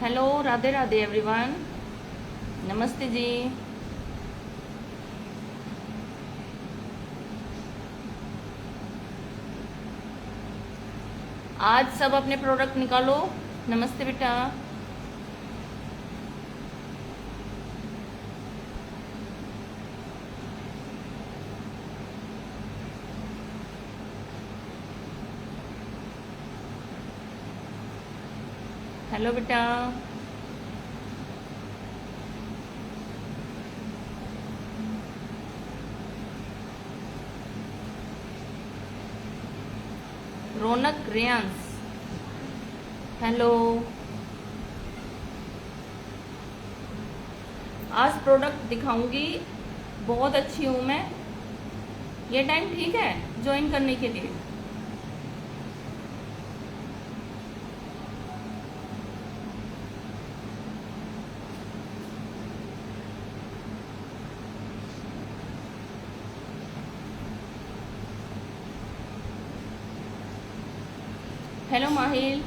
Hello, Radhe Radhe everyone. नमस्ते जी। आज सब अपने प्रोडक्ट निकालो। नमस्ते बेटा। हेलो बेटा। रौनक रियांस, हेलो। आज प्रोडक्ट दिखाऊंगी, बहुत अच्छी हूँ मैं। ये टाइम ठीक है ज्वाइन करने के लिए? हेलो माहिल।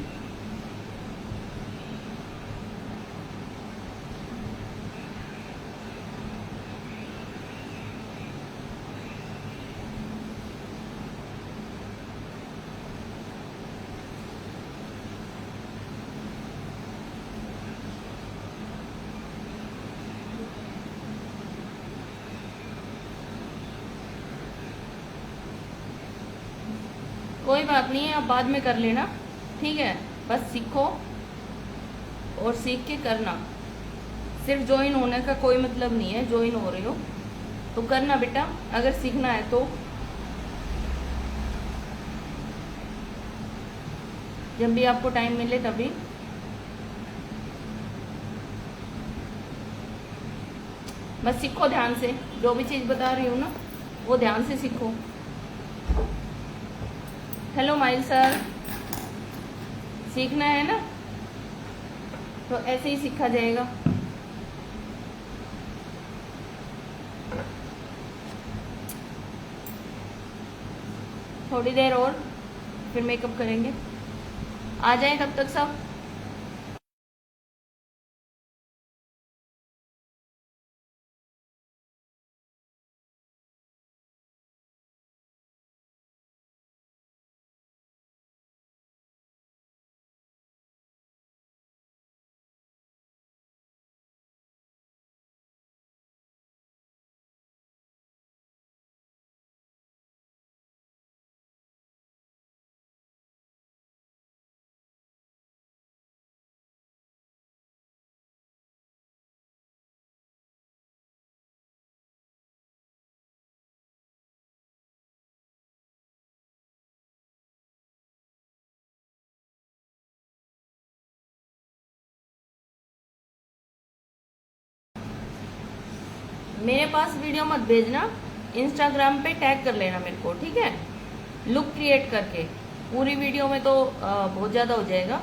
कोई बात नहीं है, आप बाद में कर लेना, ठीक है। बस सीखो और सीख के करना। सिर्फ ज्वाइन होने का कोई मतलब नहीं है, ज्वाइन हो रहे हो तो करना बेटा, अगर सीखना है तो। जब भी आपको टाइम मिले तभी। बस सीखो ध्यान से, जो भी चीज़ बता रही हूँ ना वो ध्यान से सीखो। Hello mile sir. सीखना है ना तो ऐसे ही सीखा जाएगा। थोड़ी देर और फिर मेकअप करेंगे। आ जाए तब तक सब। मेरे पास वीडियो मत भेजना, इंस्टाग्राम पे टैग कर लेना मेरे को, ठीक है। लुक क्रिएट करके, पूरी वीडियो में तो बहुत ज़्यादा हो जाएगा।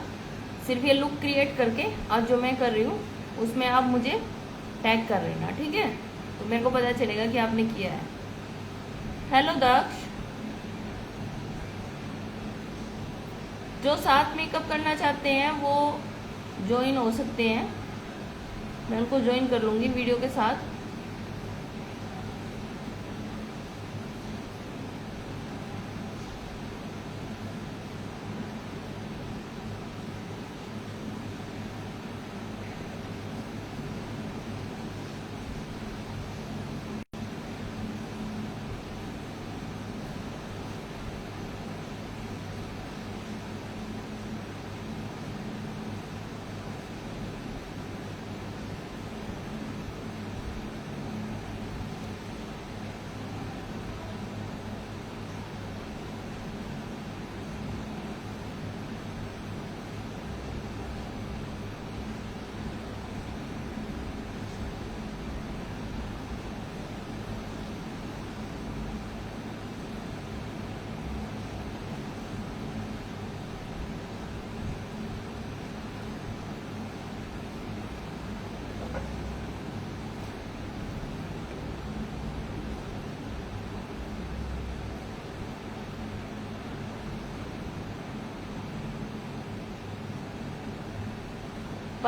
सिर्फ ये लुक क्रिएट करके आज जो मैं कर रही हूँ उसमें आप मुझे टैग कर लेना, ठीक है। तो मेरे को पता चलेगा कि आपने किया है। हेलो दक्ष। जो साथ मेकअप करना चाहते हैं वो ज्वाइन हो सकते हैं, मैं उनको ज्वाइन कर लूँगी वीडियो के साथ।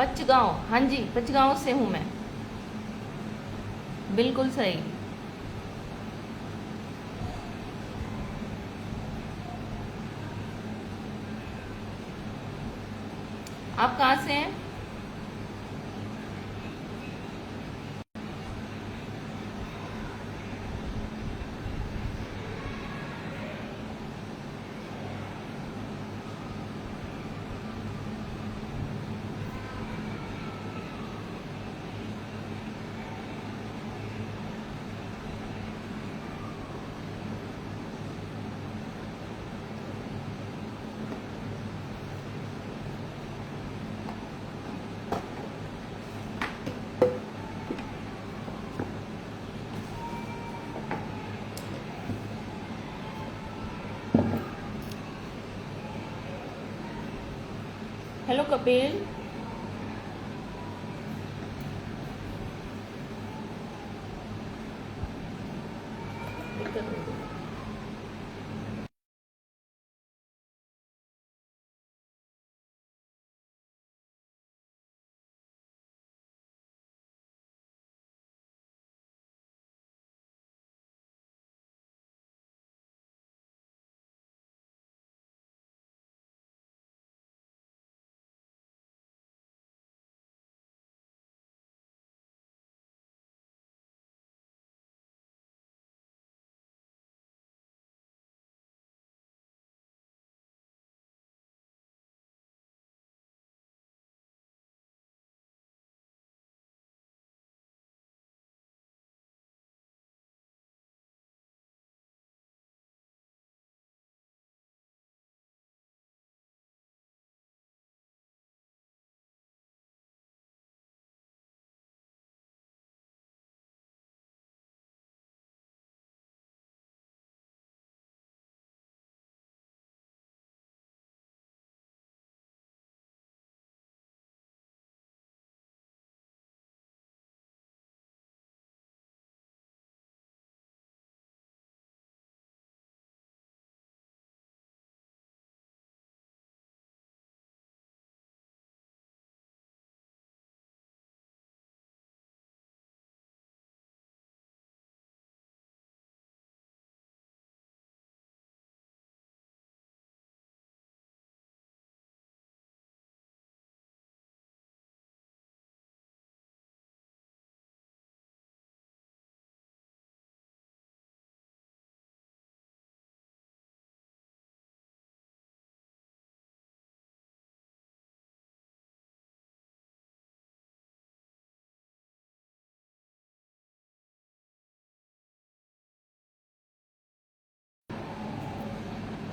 पचगांव, हाँ जी पचगांव से हूँ मैं। बिल्कुल सही। आप कहाँ से हैं? हेलो कपिल। दिक्कत नहीं।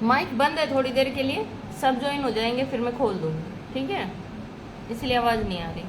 माइक बंद है थोड़ी देर के लिए, सब ज्वाइन हो जाएंगे फिर मैं खोल दूंगी, ठीक है? इसलिए आवाज नहीं आ रही।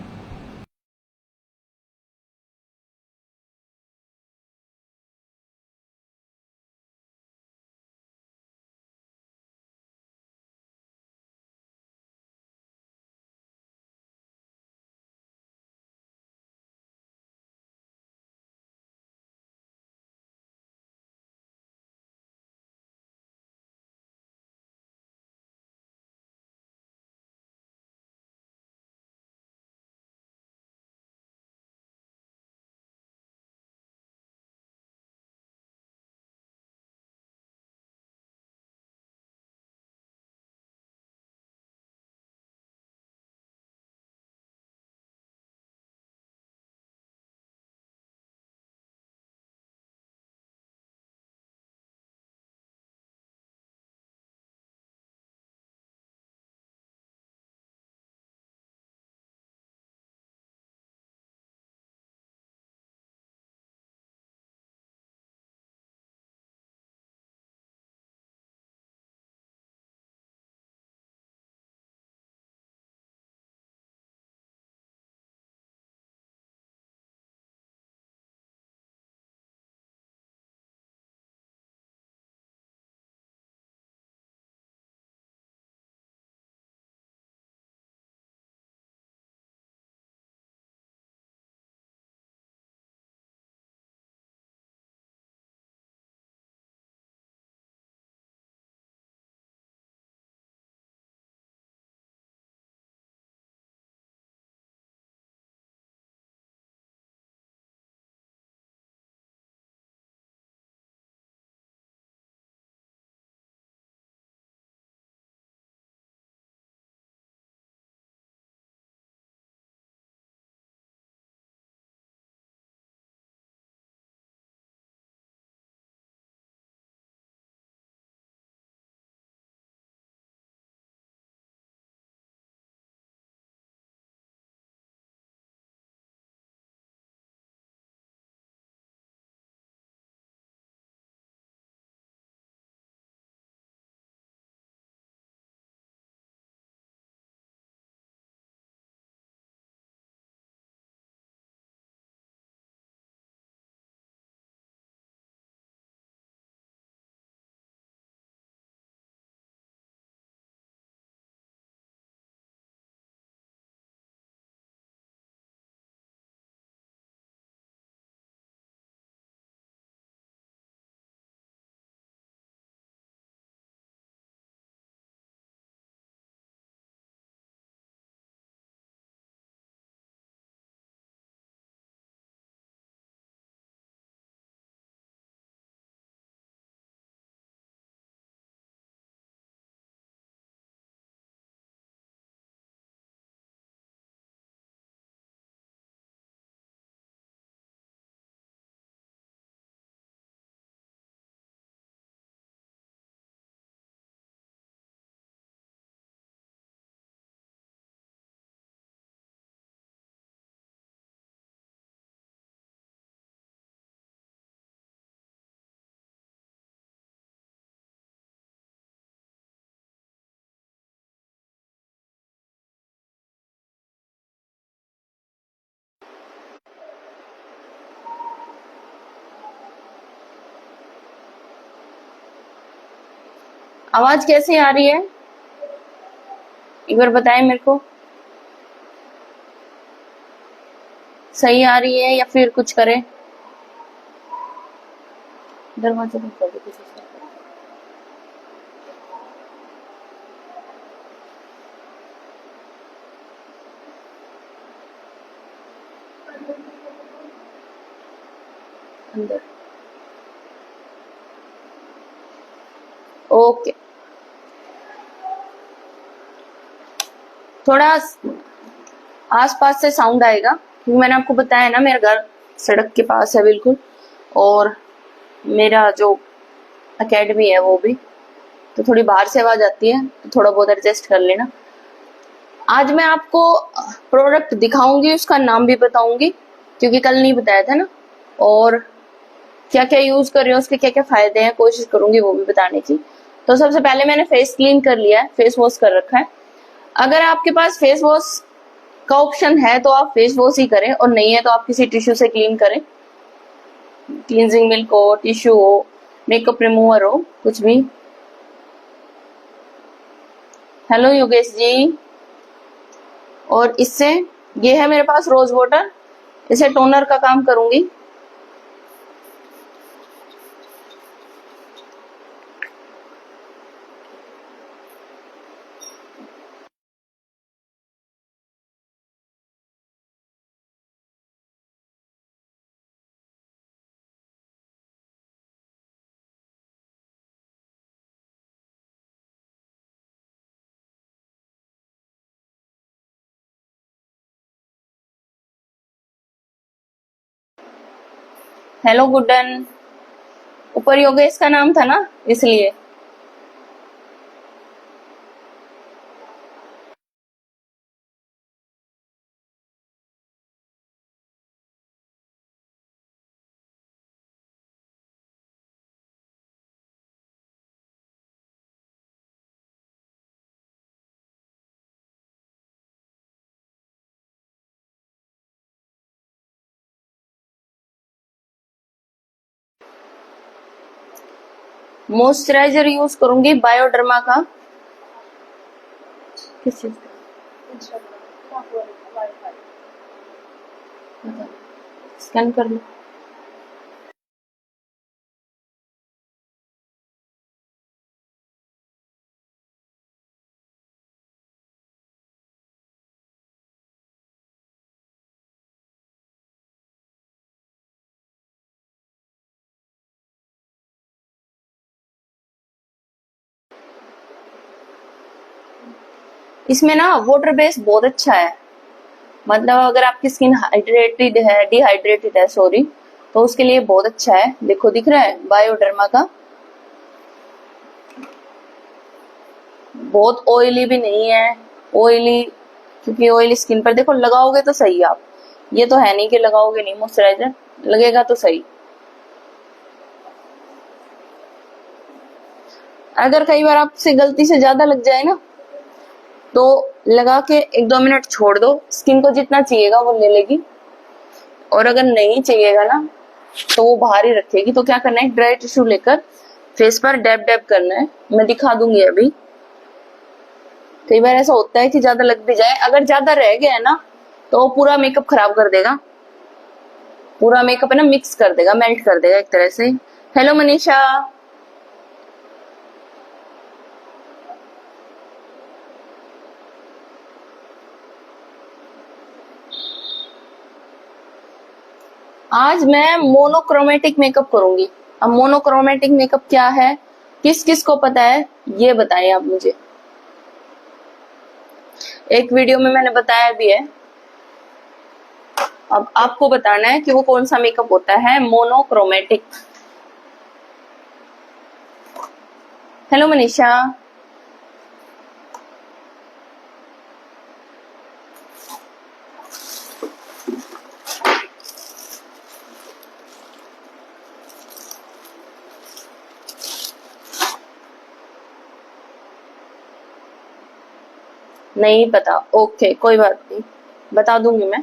आवाज कैसी आ रही है, एक बार बताएं मेरे को। सही आ रही है या फिर कुछ करें? दरवाजा बंद कर दो किसी से। अंदर। ओके, थोड़ा आसपास से साउंड आएगा क्योंकि मैंने आपको बताया ना मेरा घर सड़क के पास है बिल्कुल, और मेरा जो एकेडमी है वो भी, तो थोड़ी बाहर से आवाज आती है, तो थोड़ा बहुत एडजस्ट कर लेना। आज मैं आपको प्रोडक्ट दिखाऊंगी, उसका नाम भी बताऊंगी क्योंकि कल नहीं बताया था ना, और क्या क्या यूज कर रही हूँ, उसके क्या क्या फायदे हैं, कोशिश करूंगी वो भी बताने की। तो सबसे पहले मैंने फेस क्लीन कर लिया है, फेस वॉश कर रखा है। अगर आपके पास फेस वॉश का ऑप्शन है तो आप फेस वॉश ही करें, और नहीं है तो आप किसी टिश्यू से क्लीन करें, क्लींजिंग मिल्क हो, टिश्यू हो, मेकअप रिमूवर हो, कुछ भी। हेलो योगेश जी। और इससे ये है मेरे पास रोज वाटर, इसे टोनर का काम करूंगी। हेलो गुडन, ऊपर योगेश का नाम था ना इसलिए। मॉइस्चराइजर यूज करूंगी बायोडर्मा का। किस चीज का? स्कैन कर लो। इसमें ना वाटर बेस बहुत अच्छा है, मतलब अगर आपकी स्किन हाइड्रेटेड है, डिहाइड्रेटेड है सॉरी, तो उसके लिए बहुत अच्छा है। देखो दिख रहा है बायोडर्मा का, बहुत ऑयली भी नहीं है। ऑयली, क्योंकि ऑयली स्किन पर देखो लगाओगे तो सही आप, ये तो है नहीं कि लगाओगे नहीं मॉइस्चराइजर, लगेगा तो सही। अगर कई बार आपसे गलती से ज्यादा लग जाए ना, तो लगा के 1-2 मिनट छोड़ दो, स्किन को जितना चाहिएगा वो ले लेगी, और अगर नहीं चाहिएगा ना तो वो बाहर ही रखेगी। तो क्या करना है, ड्राई टिश्यू लेकर फेस पर डैब डैब करना है, मैं दिखा दूंगी अभी। कई बार ऐसा होता है कि ज्यादा लग भी जाए, अगर ज्यादा रह गया है ना तो वो पूरा मेकअप खराब कर देगा, पूरा मेकअप है ना मिक्स कर देगा, मेल्ट कर देगा एक तरह से। हेलो मनीषा। आज मैं मोनोक्रोमेटिक मेकअप करूंगी। अब मोनोक्रोमेटिक मेकअप क्या है, किस किस को पता है ये बताएं आप मुझे। एक वीडियो में मैंने बताया भी है, अब आपको बताना है कि वो कौन सा मेकअप होता है मोनोक्रोमेटिक। हेलो मनीषा। नहीं पता, ओके कोई बात नहीं, बता दूंगी मैं।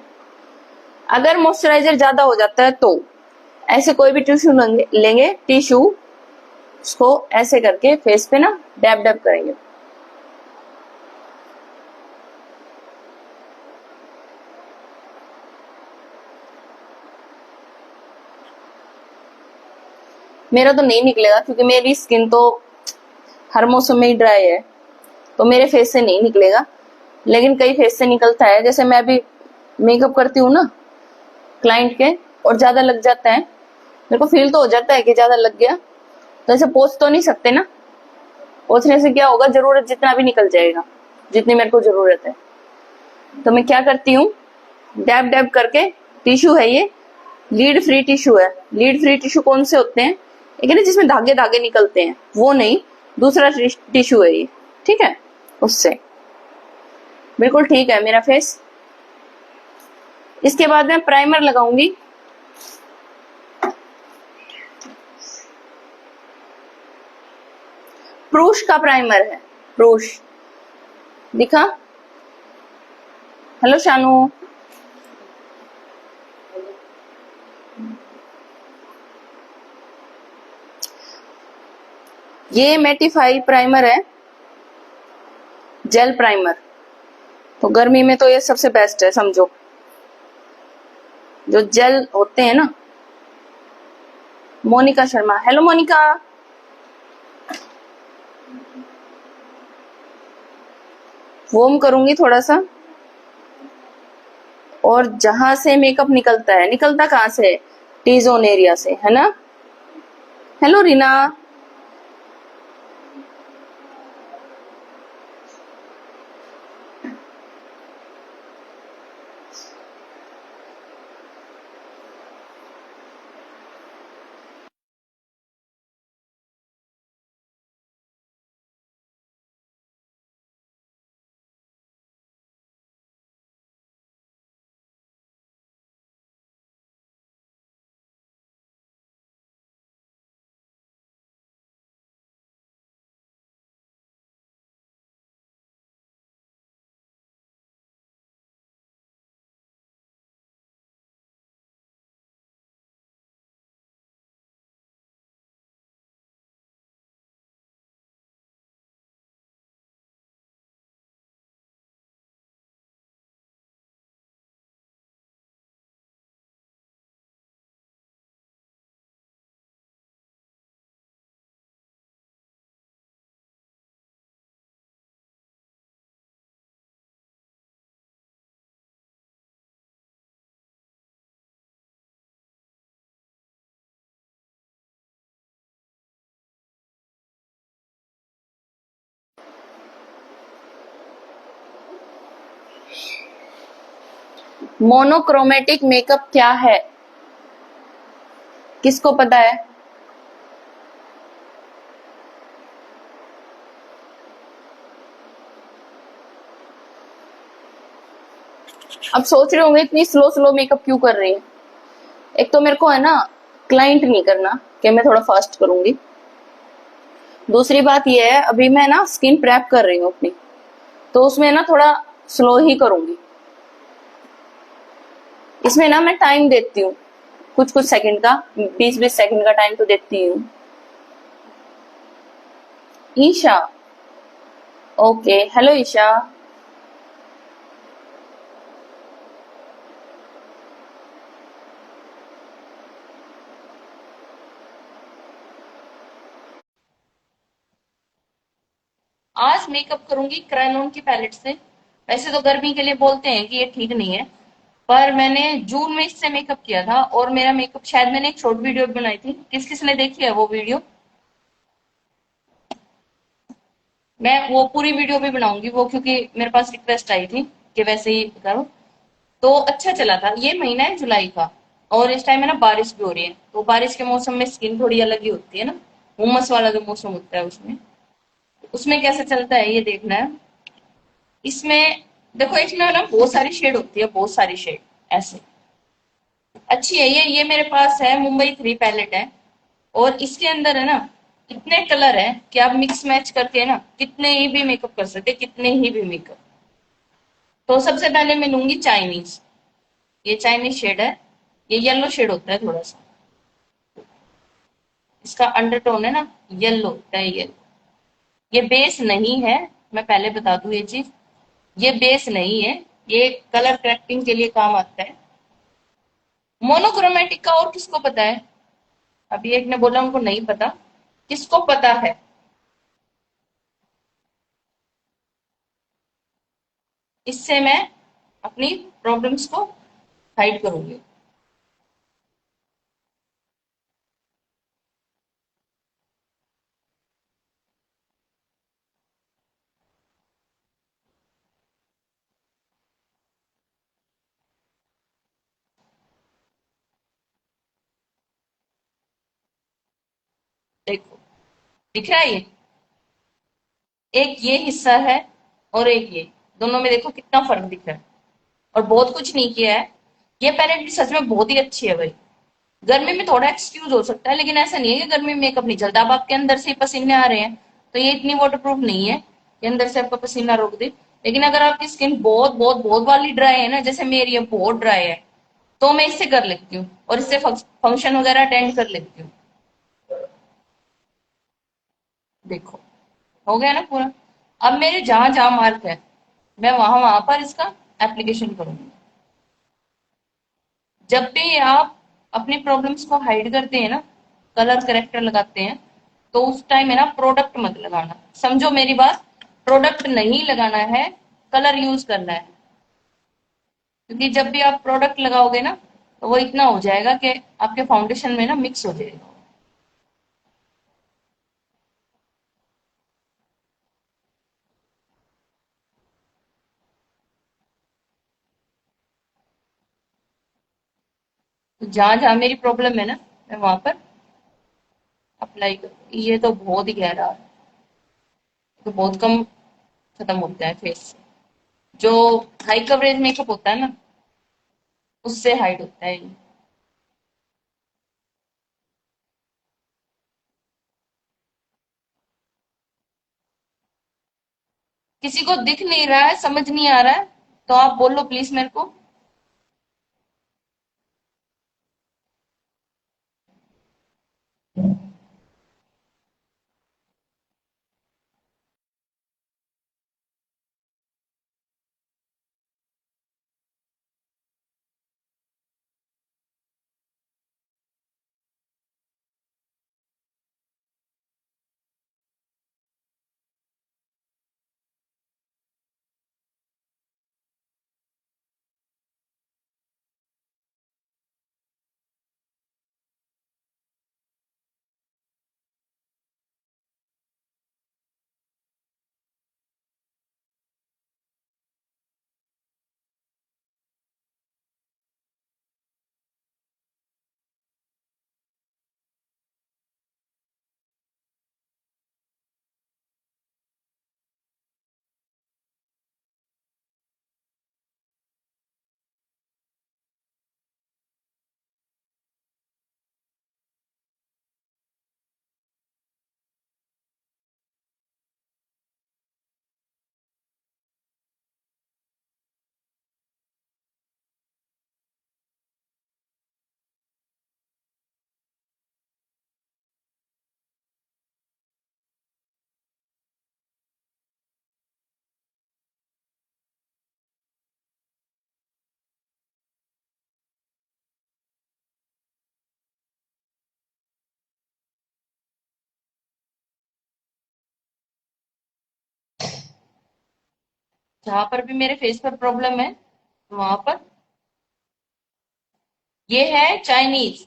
अगर मॉइस्चराइजर ज्यादा हो जाता है तो ऐसे कोई भी टिश्यू लेंगे टिश्यू, उसको ऐसे करके फेस पे ना डैब डैब करेंगे। मेरा तो नहीं निकलेगा क्योंकि मेरी स्किन तो हर मौसम में ही ड्राई है, तो मेरे फेस से नहीं निकलेगा, लेकिन कई फेस से निकलता है। जैसे मैं अभी मेकअप करती हूँ ना क्लाइंट के, और ज्यादा लग जाता है, मेरे को फील तो हो जाता है कि ज्यादा लग गया, तो ऐसे पोंछ तो नहीं सकते ना, पोंछने से क्या होगा, जरूरत जितना भी निकल जाएगा, जितनी मेरे को जरूरत है। तो मैं क्या करती हूँ, डैब डैब करके, टिश्यू है ये, लीड फ्री टिश्यू है। लीड फ्री टिश्यू कौन से होते हैं, एक है ना जिसमें धागे धागे निकलते हैं, वो नहीं, दूसरा टिश्यू है ये, ठीक है, उससे बिल्कुल ठीक है मेरा फेस। इसके बाद मैं प्राइमर लगाऊंगी। प्रूश का प्राइमर है, प्रूश दिखा। हेलो शानू। ये मैटिफाई प्राइमर है, जेल प्राइमर। तो गर्मी में तो ये सबसे बेस्ट है, समझो, जो जेल होते हैं ना। मोनिका शर्मा, हेलो मोनिका। वॉर्म करूंगी थोड़ा सा, और जहां से मेकअप निकलता है, निकलता कहां से, टी जोन एरिया से, है ना। हेलो रीना। मोनोक्रोमेटिक मेकअप क्या है, किसको पता है। अब सोच रहे होंगे इतनी स्लो स्लो मेकअप क्यों कर रही है। एक तो मेरे को है ना क्लाइंट नहीं करना कि मैं थोड़ा फास्ट करूंगी। दूसरी बात ये है, अभी मैं ना स्किन प्रेप कर रही हूँ अपनी, तो उसमें ना थोड़ा स्लो ही करूंगी। इसमें ना मैं टाइम देती हूँ, कुछ कुछ सेकंड का, 20-20 सेकंड का टाइम तो देती हूँ। Isha, okay, hello Isha. आज मेकअप करूंगी क्रैनॉन की पैलेट से। वैसे तो गर्मी के लिए बोलते हैं कि ये ठीक नहीं है, पर मैंने जून में इससे मेकअप किया था, और मेरा मेकअप, शायद मैंने एक शॉर्ट वीडियो भी बनाई थी, किस किस ने देखी है वो वीडियो। मैं वो पूरी वीडियो भी बनाऊंगी वो, क्योंकि मेरे पास रिक्वेस्ट आई थी कि वैसे ही करो। तो अच्छा चला था। ये महीना है जुलाई का, और इस टाइम है ना बारिश भी हो रही है, तो बारिश के मौसम में स्किन थोड़ी अलग ही होती है ना, उमस वाला जो मौसम होता है उसमें। उसमें कैसे चलता है ये देखना है। इसमें देखो, इसमें ना बहुत सारी शेड होती है, बहुत सारी शेड ऐसे। अच्छी है ये मेरे पास है, मुंबई 3 पैलेट है, और इसके अंदर है ना इतने कलर है कि आप मिक्स मैच करके ना कितने ही भी मेकअप कर सकते, कितने ही भी मेकअप। तो सबसे पहले मैं लूंगी चाइनीज। ये चाइनीज शेड है, ये येलो शेड होता है थोड़ा सा। इसका अंडरटोन है ना, येलो होता है ये। ये बेस नहीं है, मैं पहले बता दूं ये चीज, ये बेस नहीं है, ये कलर करेक्टिंग के लिए काम आता है। मोनोक्रोमेटिक का और किसको पता है? अभी एक ने बोला उनको नहीं पता, किसको पता है? इससे मैं अपनी प्रॉब्लम्स को हाइड करूंगी। देखो, दिख रहा है ये, एक ये हिस्सा है और एक ये, दोनों में देखो कितना फर्क दिख रहा है। और बहुत कुछ नहीं किया है। ये पैलेट भी सच में बहुत ही अच्छी है भाई। गर्मी में थोड़ा एक्सक्यूज हो सकता है, लेकिन ऐसा नहीं है कि गर्मी में मेकअप नहीं चलता। अब आपके अंदर से ही पसीने आ रहे हैं, तो ये इतनी वाटर प्रूफ नहीं है कि अंदर से आपका पसीना रोक दे। लेकिन अगर आपकी स्किन बहुत बहुत बहुत वाली ड्राई है ना, जैसे मेरी ये बहुत ड्राई है, तो मैं इससे कर लेती हूँ और इससे फंक्शन वगैरह अटेंड कर लेती हूँ। देखो, हो गया ना पूरा। अब मेरे जहां जहां मार्क है, मैं वहां वहां पर इसका एप्लीकेशन करूंगी। जब भी आप अपनी प्रॉब्लम्स को हाइड करते हैं ना, कलर करेक्टर लगाते हैं, तो उस टाइम है ना प्रोडक्ट मत लगाना, समझो मेरी बात। प्रोडक्ट नहीं लगाना है, कलर यूज करना है। क्योंकि जब भी आप प्रोडक्ट लगाओगे ना, तो वो इतना हो जाएगा कि आपके फाउंडेशन में ना मिक्स हो जाएगा। तो जहां जहां मेरी प्रॉब्लम है ना, मैं वहां पर अप्लाई कर। ये तो बहुत ही गहरा है, तो बहुत कम खत्म होता है फेस से। जो हाई कवरेज मेकअप होता है ना, उससे हाइड होता है ये। किसी को दिख नहीं रहा है, समझ नहीं आ रहा है, तो आप बोलो प्लीज मेरे को। जहां पर भी मेरे फेस पर प्रॉब्लम है, वहां पर ये है चाइनीज।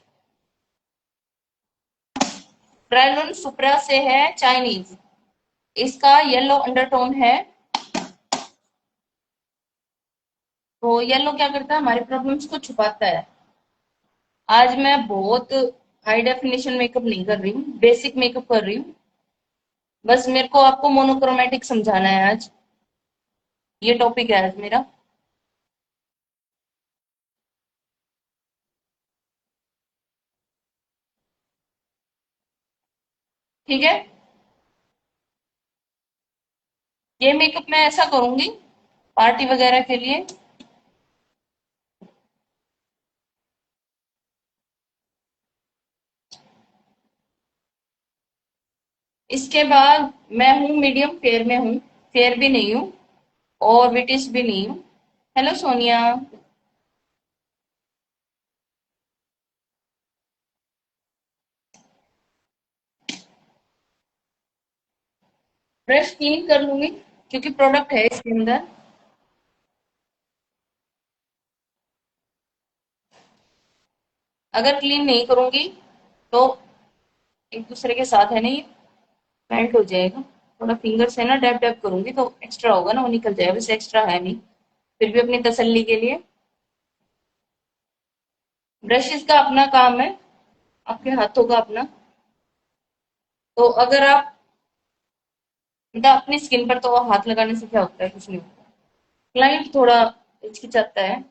ब्रायलोन सुप्रा से है चाइनीज। इसका येलो अंडरटोन है। तो येलो क्या करता है, हमारी प्रॉब्लम्स को छुपाता है। आज मैं बहुत हाई डेफिनेशन मेकअप नहीं कर रही हूँ, बेसिक मेकअप कर रही हूँ। बस मेरे को आपको मोनोक्रोमेटिक समझाना है आज। ये टॉपिक है आज मेरा। ठीक है। ये मेकअप मैं ऐसा करूंगी पार्टी वगैरह के लिए। इसके बाद मैं हूँ मीडियम फेयर में हूँ, फेयर भी नहीं हूँ और ब्रिटिश भी नहीं हूँ। हेलो सोनिया। ब्रश क्लीन कर लूंगी क्योंकि प्रोडक्ट है इसके अंदर। अगर क्लीन नहीं करूंगी तो एक दूसरे के साथ है नहीं मेल्ट हो जाएगा। थोड़ा फिंगर से ना डैब डैब करूंगी तो एक्स्ट्रा होगा ना वो निकल जाएगा, वैसे एक्स्ट्रा है नहीं। फिर भी अपनी तसल्ली के लिए ब्रशेस का अपना काम है, आपके हाथों का अपना। तो अगर आप मतलब अपनी स्किन पर तो हाथ लगाने से क्या होता है, कुछ नहीं होता। क्लाइंट थोड़ा हिचकिचाता है।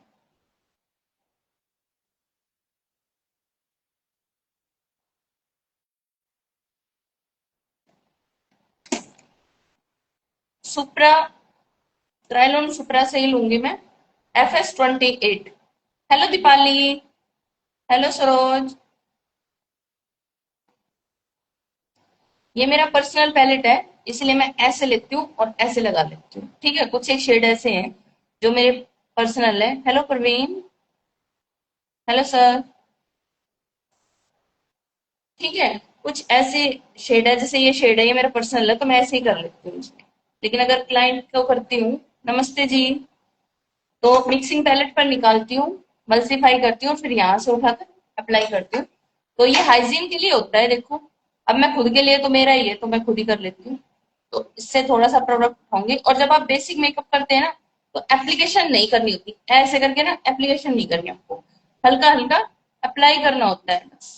सुप्रा, क्राइलॉन सुप्रा से ही लूंगी मैं। FS28। Hello Deepali. Hello Saroj. ये मेरा पर्सनल पैलेट है, इसलिए मैं ऐसे लेती हूँ और ऐसे लगा लेती हूँ। ठीक है, कुछ एक शेड ऐसे हैं जो मेरे पर्सनल है। हेलो प्रवीण। Hello sir. ठीक है, कुछ ऐसे शेड है, जैसे ये शेड है, ये मेरा पर्सनल है तो मैं ऐसे ही कर लेती हूँ इसमें। लेकिन अगर क्लाइंट को करती हूँ, नमस्ते जी, तो मिक्सिंग पैलेट पर निकालती हूँ, मल्सीफाई करती हूँ, फिर यहाँ से उठाकर अप्लाई करती हूँ। तो ये हाइजीन के लिए होता है। देखो, अब मैं खुद के लिए तो मेरा ही है तो मैं खुद ही कर लेती हूँ। तो इससे थोड़ा सा प्रोडक्ट उठाऊंगी। और जब आप बेसिक मेकअप करते हैं ना, तो एप्लीकेशन नहीं करनी होती, ऐसे करके ना एप्लीकेशन नहीं करनी आपको, हल्का हल्का अप्लाई करना होता है बस।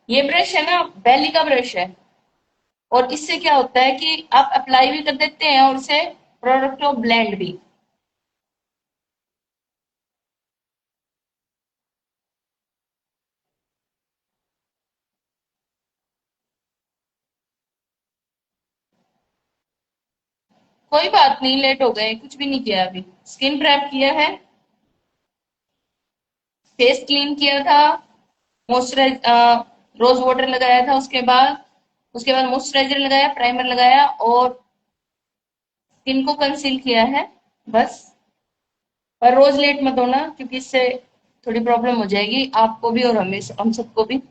ये ब्रश है ना, बैली का ब्रश है। और इससे क्या होता है कि आप अप्लाई भी कर देते हैं और इसे प्रोडक्ट को ब्लेंड भी। कोई बात नहीं, लेट हो गए, कुछ भी नहीं किया अभी। स्किन प्रेप किया है, फेस क्लीन किया था, मॉइस्चराइज रोज वाटर लगाया था, उसके बाद मॉइस्चराइजर लगाया, प्राइमर लगाया और स्किन को कंसील किया है, बस। और रोज लेट मत होना क्योंकि इससे थोड़ी प्रॉब्लम हो जाएगी आपको भी और हमें, हम सबको भी।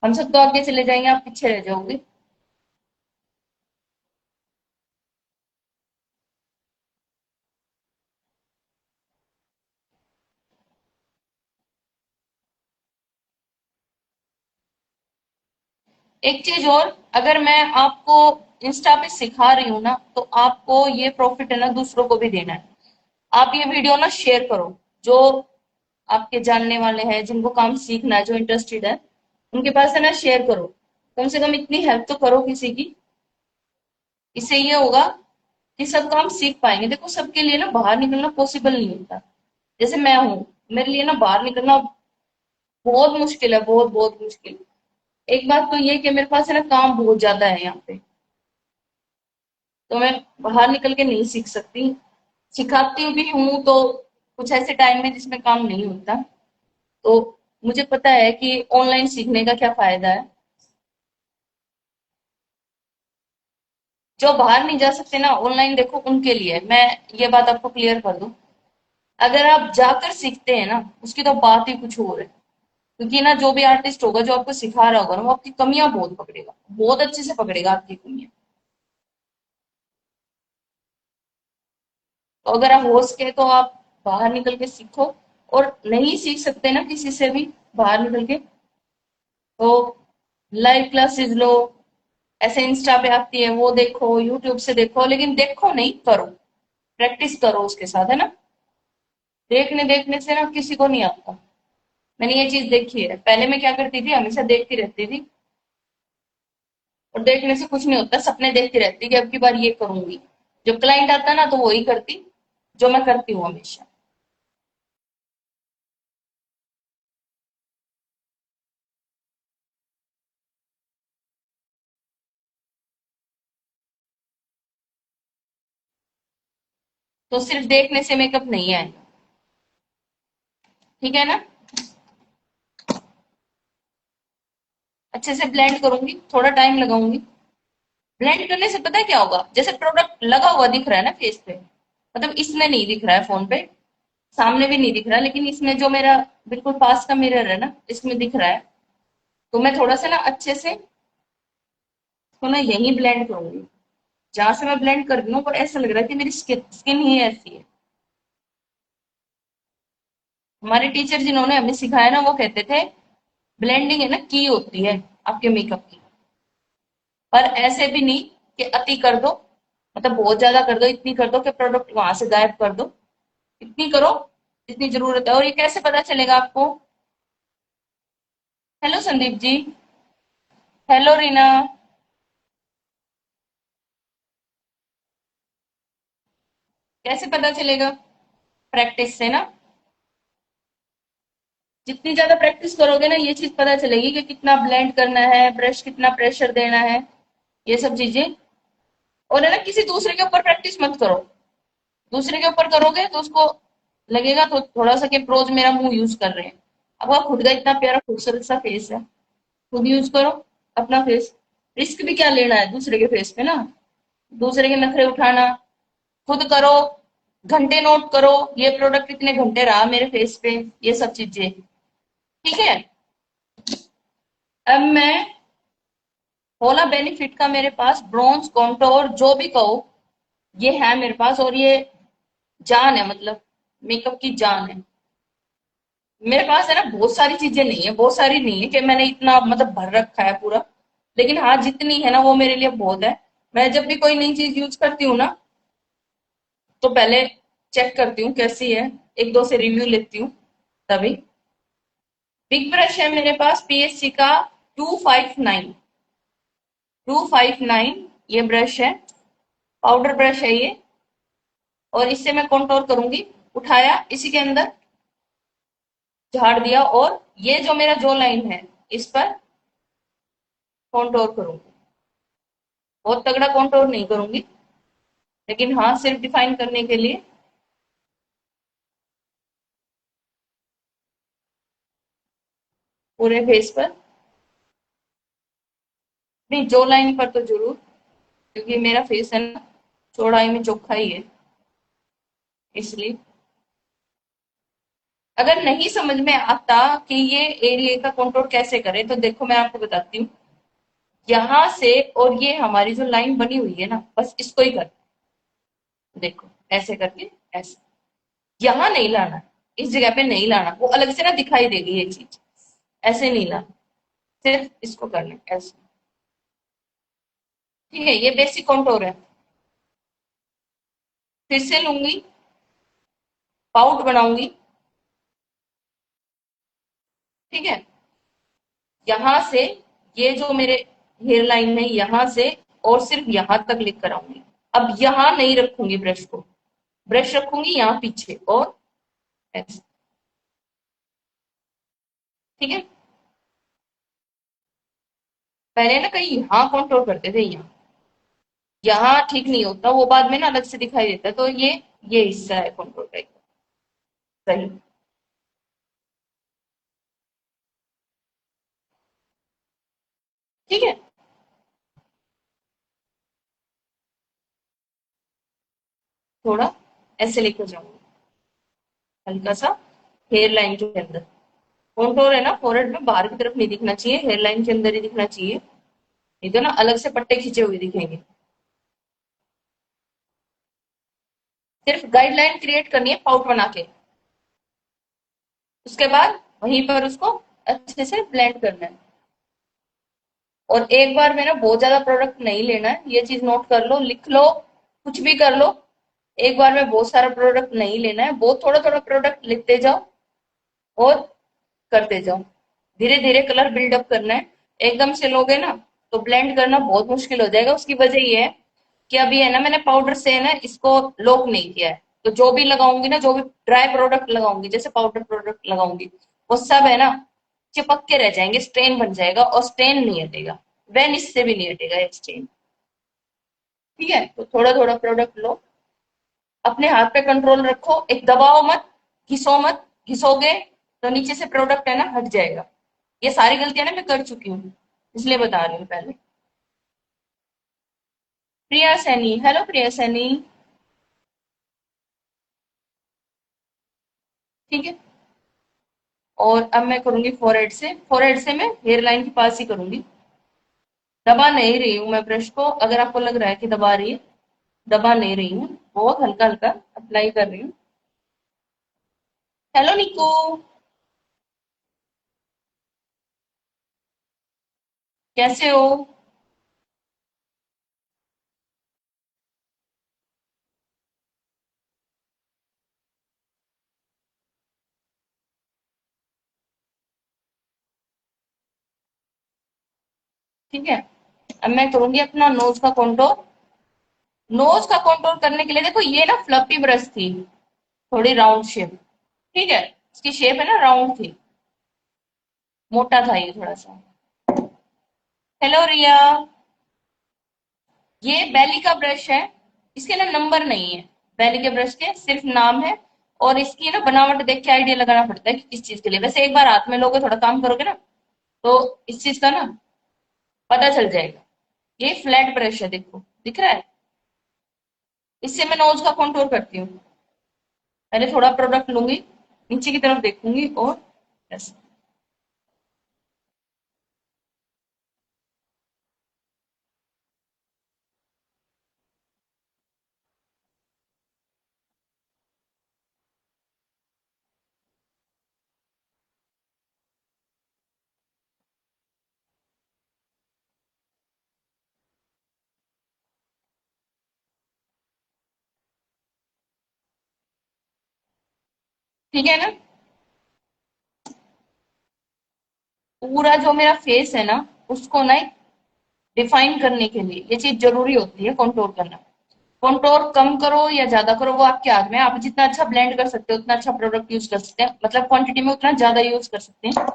हम सब तो आगे चले जाएंगे, आप पीछे रह जाओगे। एक चीज और, अगर मैं आपको इंस्टा पे सिखा रही हूँ ना, तो आपको ये प्रॉफिट है ना दूसरों को भी देना है। आप ये वीडियो ना शेयर करो, जो आपके जानने वाले हैं, जिनको काम सीखना है, जो इंटरेस्टेड है, उनके पास है ना शेयर करो। कम से कम इतनी हेल्प तो करो किसी की। इससे ये होगा कि सब काम सीख पाएंगे। देखो, सबके लिए ना बाहर निकलना पॉसिबल नहीं होता। जैसे मैं हूँ, मेरे लिए ना बाहर निकलना बहुत मुश्किल है, बहुत बहुत मुश्किल। एक बात तो ये कि मेरे पास है ना काम बहुत ज्यादा है यहाँ पे, तो मैं बाहर निकल के नहीं सीख सकती। सिखाती भी हूँ तो कुछ ऐसे टाइम में जिसमें काम नहीं होता। तो मुझे पता है कि ऑनलाइन सीखने का क्या फायदा है। जो बाहर नहीं जा सकते ना, ऑनलाइन देखो उनके लिए मैं ये बात आपको क्लियर कर दूं। अगर आप जाकर सीखते हैं ना, उसकी तो बात ही कुछ और है। क्योंकि ना जो भी आर्टिस्ट होगा, जो आपको सिखा रहा होगा ना, वो आपकी कमियां बहुत पकड़ेगा, बहुत अच्छे से पकड़ेगा आपकी कमियां। तो अगर आप हो सके तो आप बाहर निकल के सीखो। और नहीं सीख सकते ना किसी से भी बाहर निकल के, तो लाइव क्लासेस लो। ऐसे इंस्टा पे आती है वो देखो, यूट्यूब से देखो, लेकिन देखो नहीं, करो। प्रैक्टिस करो उसके साथ, है ना। देखने देखने से ना किसी को नहीं आता। मैंने ये चीज देखी है। पहले मैं क्या करती थी, हमेशा देखती रहती थी। और देखने से कुछ नहीं होता, सपने देखती रहती कि अब की बार ये करूंगी। जब क्लाइंट आता ना तो वही करती जो मैं करती हूँ हमेशा। तो सिर्फ देखने से मेकअप नहीं आएगा, ठीक है ना। अच्छे से ब्लेंड करूंगी, थोड़ा टाइम लगाऊंगी। ब्लेंड करने से पता है क्या होगा, जैसे प्रोडक्ट लगा हुआ दिख रहा है ना फेस पे, मतलब इसमें नहीं दिख रहा है, फोन पे सामने भी नहीं दिख रहा, लेकिन इसमें जो मेरा बिल्कुल पास का मिरर है ना, इसमें दिख रहा है। तो मैं थोड़ा सा ना अच्छे से इसको ना यहीं ब्लेंड करूंगी। जहां से मैं ब्लेंड कर रही हूँ वो ऐसा लग रहा है कि मेरी स्किन स्किन ही ऐसी है। हमारे टीचर जिन्होंने हमें सिखाया ना, वो कहते थे ब्लेंडिंग है ना की होती है आपके मेकअप की। पर ऐसे भी नहीं कि अति कर दो, मतलब बहुत ज्यादा कर दो, इतनी कर दो कि प्रोडक्ट वहां से गायब कर दो। इतनी करो जितनी जरूरत है। और ये कैसे पता चलेगा आपको? हेलो संदीप जी। हेलो रीना। कैसे पता चलेगा? प्रैक्टिस से ना। जितनी ज्यादा प्रैक्टिस करोगे ना, ये चीज पता चलेगी कि कितना ब्लेंड करना है, ब्रश कितना प्रेशर देना है, ये सब चीजें। और है ना, किसी दूसरे के ऊपर प्रैक्टिस मत करो। दूसरे के ऊपर करोगे तो उसको लगेगा तो थोड़ा सा कि प्रोज मेरा मुंह यूज कर रहे हैं। आपका खुद का इतना प्यारा खूबसूरत सा फेस है, खुद यूज करो अपना फेस। रिस्क भी क्या लेना है दूसरे के फेस पे ना, दूसरे के नखरे उठाना। खुद करो, घंटे नोट करो, ये प्रोडक्ट इतने घंटे रहा मेरे फेस पे, ये सब चीजें। ठीक है। अब मैं होला बेनिफिट का मेरे पास ब्रॉन्ज कॉन्टोर जो भी कहो, ये है मेरे पास। और ये जान है, मतलब मेकअप की जान है मेरे पास, है ना। बहुत सारी चीजें नहीं है, बहुत सारी नहीं है कि मैंने इतना मतलब भर रखा है पूरा। लेकिन हाँ, जितनी है ना वो मेरे लिए बहुत है। मैं जब भी कोई नई चीज यूज करती हूँ ना, तो पहले चेक करती हूँ कैसी है, एक दो से रिव्यू लेती हूँ तभी। बिग ब्रश है मेरे पास पीएससी का 259। 259 ये ब्रश है, पाउडर ब्रश है ये। और इससे मैं कॉन्टोर करूंगी। उठाया, इसी के अंदर झाड़ दिया, और ये जो मेरा जो लाइन है इस पर कॉन्टोर करूंगी। बहुत तगड़ा कॉन्टोर नहीं करूंगी, लेकिन हाँ सिर्फ डिफाइन करने के लिए। पूरे फेस पर नहीं, जो लाइन पर तो जरूर, क्योंकि मेरा फेस है ना चौड़ाई में चोखा ही है, इसलिए। अगर नहीं समझ में आता कि ये एरिया का कंट्रोल कैसे करें, तो देखो मैं आपको बताती हूँ। यहाँ से और ये हमारी जो लाइन बनी हुई है ना, बस इसको ही कर, देखो ऐसे करके, ऐसे। यहाँ नहीं लाना, इस जगह पे नहीं लाना, वो अलग से ना दिखाई देगी ये चीज। ऐसे नहीं लाना, सिर्फ इसको करना है ऐसे। ठीक है, ये बेसिक कंटूर है। फिर से लूंगी, पाउट बनाऊंगी। ठीक है। यहाँ से ये जो मेरे हेयर लाइन है, यहाँ से और सिर्फ यहाँ तक लिख कर आऊंगी। अब यहाँ नहीं रखूंगी ब्रश को, ब्रश रखूंगी यहाँ पीछे, और ऐसे। ठीक है। पहले ना कहीं यहाँ कंट्रोल करते थे, यहाँ ठीक नहीं होता, वो बाद में ना अलग से दिखाई देता है। तो ये हिस्सा है कंट्रोल का, सही। ठीक है। थोड़ा ऐसे लेकर जाऊंगी, हल्का सा हेयर लाइन के अंदर। कॉन्टोर है ना फोrehead में, बाहर की तरफ नहीं दिखना चाहिए, हेयर लाइन के अंदर ही दिखना चाहिए। नहीं तो ना अलग से पट्टे खींचे हुए दिखेंगे। सिर्फ गाइडलाइन क्रिएट करनी है पाउट बना के। उसके बाद वहीं पर उसको अच्छे से ब्लेंड करना है। और एक बार में ना बहुत ज्यादा प्रोडक्ट नहीं लेना है, ये चीज नोट कर लो, लिख लो, कुछ भी कर लो। एक बार में बहुत सारा प्रोडक्ट नहीं लेना है, बहुत थोड़ा थोड़ा प्रोडक्ट लिखते जाओ और करते जाओ। धीरे धीरे कलर बिल्डअप करना है। एकदम से लोगे ना तो ब्लेंड करना बहुत मुश्किल हो जाएगा। उसकी वजह ये है कि अभी है ना, मैंने पाउडर से है ना इसको लॉक नहीं किया है। तो जो भी लगाऊंगी ना, जो भी ड्राई प्रोडक्ट लगाऊंगी, जैसे पाउडर प्रोडक्ट लगाऊंगी, वो सब है ना चिपक के रह जाएंगे, स्ट्रेन बन जाएगा, और स्ट्रेन नहीं हटेगा। वेनिश से भी नहीं हटेगा ये स्ट्रेन। ठीक है, तो थोड़ा थोड़ा प्रोडक्ट लो, अपने हाथ पे कंट्रोल रखो, एक दबाओ मत, घिसो मत, घिसोगे तो नीचे से प्रोडक्ट है ना हट जाएगा। ये सारी गलतियां ना मैं कर चुकी हूँ, इसलिए बता रही हूँ पहले। प्रिया सैनी, हेलो प्रिया सैनी। ठीक है। और अब मैं करूंगी फोरहेड से, फोरहेड से मैं हेयर लाइन के पास ही करूंगी। दबा नहीं रही हूँ मैं ब्रश को, अगर आपको लग रहा है कि दबा रही है, दबा नहीं रही हूँ, बहुत हल्का हल्का अप्लाई कर रही हूँ। हेलो निकू। कैसे हो? ठीक है। अब मैं करूंगी अपना नोज का कॉन्टोर। नोज का कॉन्टोर करने के लिए देखो, ये ना फ्लफी ब्रश थी, थोड़ी राउंड शेप। ठीक है, इसकी शेप है ना राउंड थी, मोटा था ये थोड़ा सा। हेलो रिया। ये बैली का ब्रश है, इसके ना नंबर नहीं है, बैली के ब्रश के सिर्फ नाम है। और इसकी ना बनावट देख के आइडिया लगाना पड़ता है कि किस चीज के लिए। वैसे एक बार हाथ में लोगे, थोड़ा काम करोगे ना, तो इस चीज का ना पता चल जाएगा। ये फ्लैट ब्रश है, देखो दिख रहा है। इससे मैं नोज का कॉन्टूर करती हूँ। पहले थोड़ा प्रोडक्ट लूंगी, नीचे की तरफ देखूंगी और ऐसे। ठीक है ना? पूरा जो मेरा फेस है ना, उसको ना डिफाइन करने के लिए ये चीज जरूरी होती है, कंट्रोल करना। कंट्रोल कम करो या ज्यादा करो वो आपके हाथ में है। आप जितना अच्छा ब्लेंड कर सकते हो उतना अच्छा प्रोडक्ट यूज कर सकते हैं, मतलब क्वांटिटी में उतना ज्यादा यूज कर सकते हैं।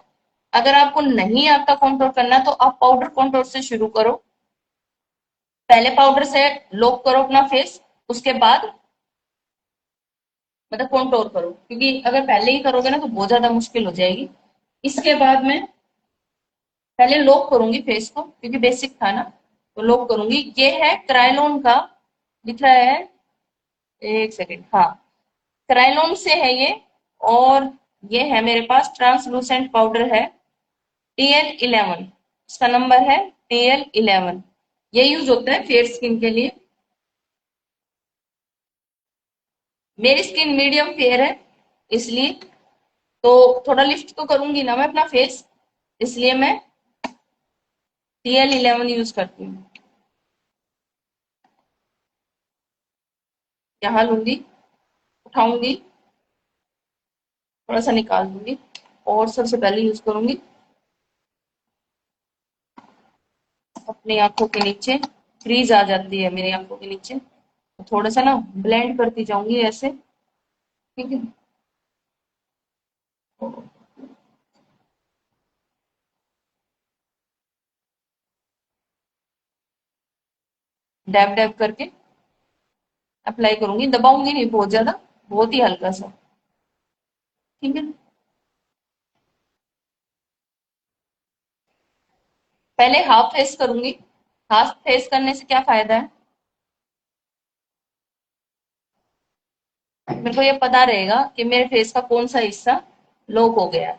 अगर आपको नहीं आता कंट्रोल करना, तो आप पाउडर कंट्रोल से शुरू करो। पहले पाउडर से लॉक करो अपना फेस, उसके बाद मतलब कंट्रोल करो, क्योंकि अगर पहले ही करोगे ना तो बहुत ज्यादा मुश्किल हो जाएगी। इसके बाद में पहले लॉक करूंगी फेस को, क्योंकि बेसिक था ना, तो लॉक करूंगी। ये है क्रायलॉन का, लिखा है, एक सेकेंड, हाँ, क्रायलॉन से है ये। और ये है मेरे पास ट्रांसलूसेंट पाउडर है, TL11, इसका नंबर है TL11। ये यूज होता है फेयर स्किन के लिए। मेरी स्किन मीडियम फेयर है, इसलिए तो थोड़ा लिफ्ट तो करूंगी ना मैं अपना फेस, इसलिए मैं TL11 यूज करती हूँ। यहाँ लूंगी, उठाऊंगी, थोड़ा सा निकाल दूंगी, और सबसे पहले यूज करूंगी अपनी आंखों के नीचे। क्रीज आ जाती है मेरी आंखों के नीचे, तो थोड़ा सा ना ब्लेंड करती जाऊंगी ऐसे। ठीक है। डैब डैब करके अप्लाई करूंगी, दबाऊंगी नहीं बहुत ज्यादा, बहुत ही हल्का सा। ठीक है। पहले हाफ फेस करूंगी। हाफ फेस करने से क्या फायदा है, मेरे को ये पता रहेगा कि मेरे फेस का कौन सा हिस्सा लॉक हो गया है।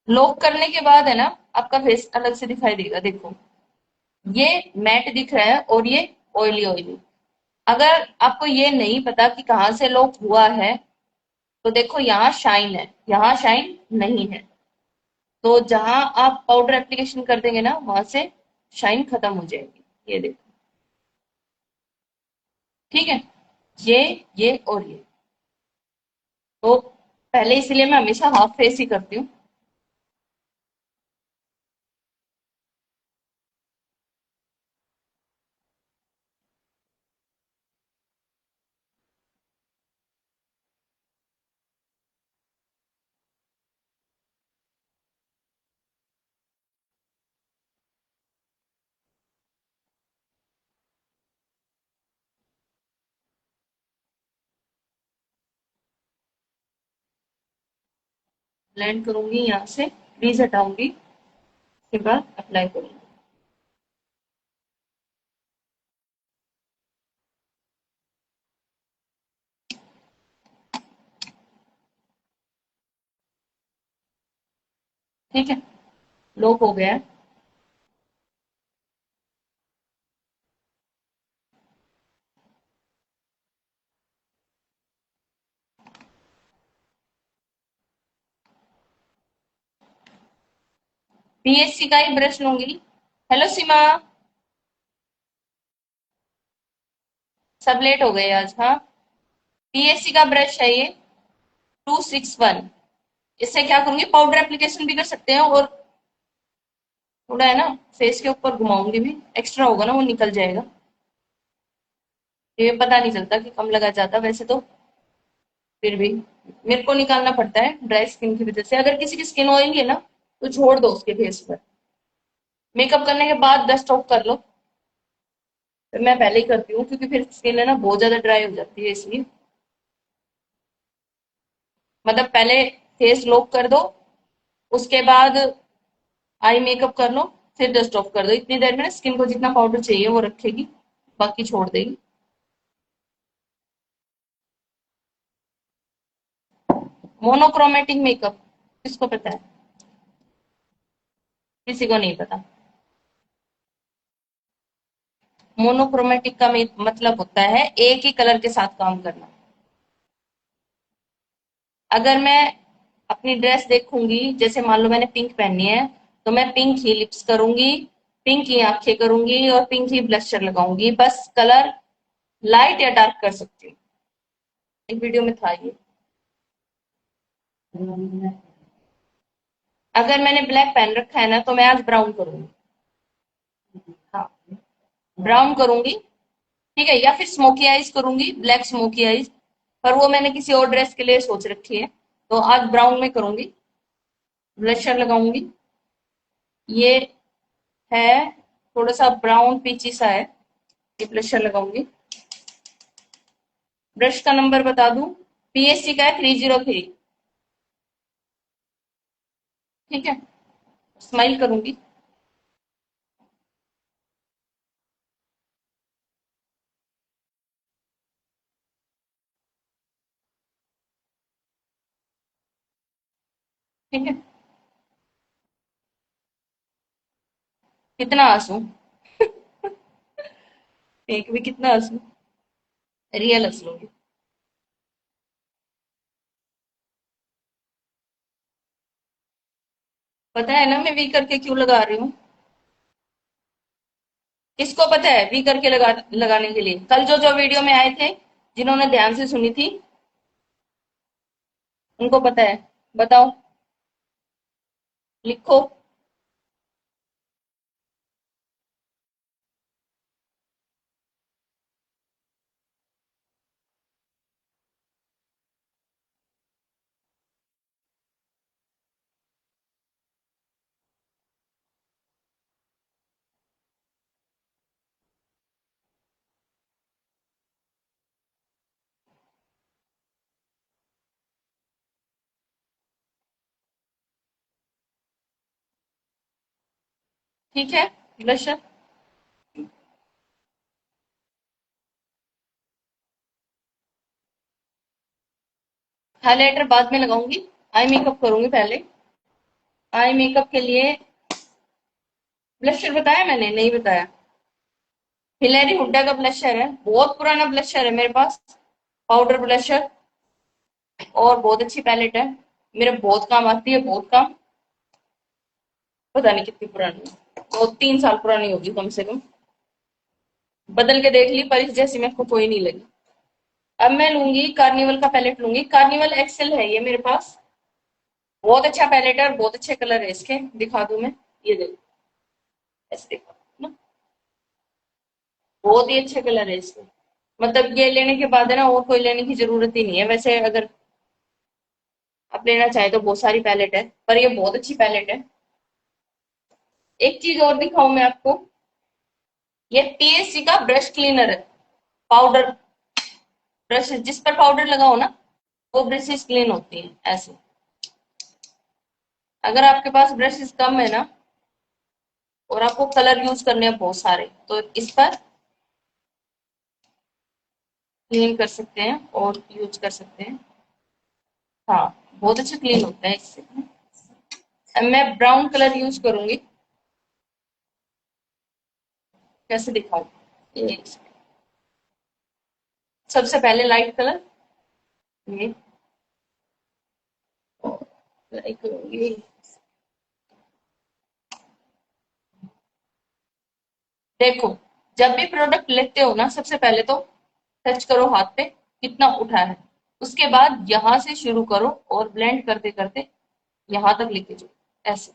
लॉक करने के बाद है ना, आपका फेस अलग से दिखाई देगा, देखो ये मैट दिख रहा है और ये ऑयली ऑयली। अगर आपको ये नहीं पता कि कहाँ से लॉक हुआ है, तो देखो यहाँ शाइन है, यहाँ शाइन नहीं है। तो जहां आप पाउडर एप्लीकेशन कर देंगे ना, वहां से शाइन खत्म हो जाएगी। ये देखो, ठीक है, ये और ये। तो पहले इसलिए मैं हमेशा हाफ फेस ही करती हूँ। ब्लेंड करूंगी यहाँ से, क्रीज हटाऊंगी, उसके बाद अप्लाई करूंगी। ठीक है, लॉक हो गया है। पीएससी का ही ब्रश लूंगी। हेलो सीमा, सब लेट हो गए आज, हाँ। पीएससी का ब्रश है ये, 261। इससे क्या करूंगी, पाउडर एप्लीकेशन भी कर सकते हैं, और थोड़ा है ना फेस के ऊपर घुमाऊंगी भी, एक्स्ट्रा होगा ना वो निकल जाएगा। ये पता नहीं चलता कि कम लगा जाता वैसे तो, फिर भी मेरे को निकालना पड़ता है ड्राई स्किन की वजह से। अगर किसी की स्किन ऑयली है ना, तो छोड़ दो उसके फेस पर, मेकअप करने के बाद डस्ट ऑफ कर लो। तो मैं पहले ही करती हूँ, क्योंकि फिर स्किन है ना बहुत ज्यादा ड्राई हो जाती है, इसलिए मतलब पहले फेस लॉक कर दो, उसके बाद आई मेकअप कर लो, फिर डस्ट ऑफ कर दो। इतनी देर में ना स्किन को जितना पाउडर चाहिए वो रखेगी, बाकी छोड़ देगी। मोनोक्रोमेटिक मेकअप किसको पता है? किसी को नहीं पता। मोनोक्रोमेटिक का मतलब होता है एक ही कलर के साथ काम करना। अगर मैं अपनी ड्रेस देखूंगी, जैसे मान लो मैंने पिंक पहनी है, तो मैं पिंक ही लिप्स करूंगी, पिंक ही आंखें करूंगी, और पिंक ही ब्लशर लगाऊंगी। बस कलर लाइट या डार्क कर सकती हूँ। एक वीडियो में था ये। अगर मैंने ब्लैक पहन रखा है ना, तो मैं आज ब्राउन करूंगी। हाँ, ब्राउन करूंगी। ठीक है, या फिर स्मोकी आईज करूंगी, ब्लैक स्मोकी आईज। पर वो मैंने किसी और ड्रेस के लिए सोच रखी है, तो आज ब्राउन में करूंगी। ब्लशर लगाऊंगी, ये है थोड़ा सा ब्राउन पीची सा है, ये ब्लशर लगाऊंगी। ब्रश का नंबर बता दूं, पीएससी का है 303। ठीक है, स्माइल करूंगी। ठीक है, कितना हंसू, एक भी कितना हंसू, रियल हंस लूंगी। पता है ना मैं वी करके क्यों लगा रही हूँ? किसको पता है वी करके लगाने के लिए? कल जो जो वीडियो में आए थे, जिन्होंने ध्यान से सुनी थी, उनको पता है। बताओ, लिखो। ठीक है, ब्लशर हाइलाइटर बाद में लगाऊंगी, आई मेकअप करूंगी पहले। आई मेकअप के लिए ब्लशर बताया मैंने? नहीं बताया। हिलेरी हुड्डा का ब्लशर है, बहुत पुराना ब्लशर है मेरे पास, पाउडर ब्लशर, और बहुत अच्छी पैलेट है, मेरे बहुत काम आती है, बहुत काम। पता नहीं कितनी पुरानी है। तो 3 साल पुरानी होगी कम से कम। बदल के देख ली पर इस जैसी मेरे को कोई नहीं लगी। अब मैं लूंगी कार्निवल का पैलेट लूंगी। कार्निवल एक्सेल है ये मेरे पास। बहुत अच्छा पैलेट है और बहुत अच्छे कलर है इसके। दिखा दूं मैं? ये देखो, ऐसे देखो ना, बहुत ही अच्छे कलर है इसके। मतलब ये लेने के बाद है ना, और कोई लेने की जरूरत ही नहीं है। वैसे अगर आप लेना चाहे तो बहुत सारी पैलेट है, पर ये बहुत अच्छी पैलेट है। एक चीज और दिखाऊं मैं आपको। ये पीएससी का ब्रश क्लीनर है। पाउडर ब्रश जिस पर पाउडर लगाओ ना, वो ब्रशेस क्लीन होती हैं ऐसे। अगर आपके पास ब्रशेस कम है ना, और आपको कलर यूज करने हैं बहुत सारे, तो इस पर क्लीन कर सकते हैं और यूज कर सकते हैं। हाँ, बहुत अच्छा क्लीन होता है इससे। अब मैं ब्राउन कलर यूज करूंगी। कैसे दिखाऊं? ये सबसे पहले लाइट कलर, ये अप्लाई करूंगी। देखो, जब भी प्रोडक्ट लेते हो ना, सबसे पहले तो टच करो हाथ पे कितना उठा है। उसके बाद यहां से शुरू करो और ब्लेंड करते करते यहां तक लेके जाओ ऐसे।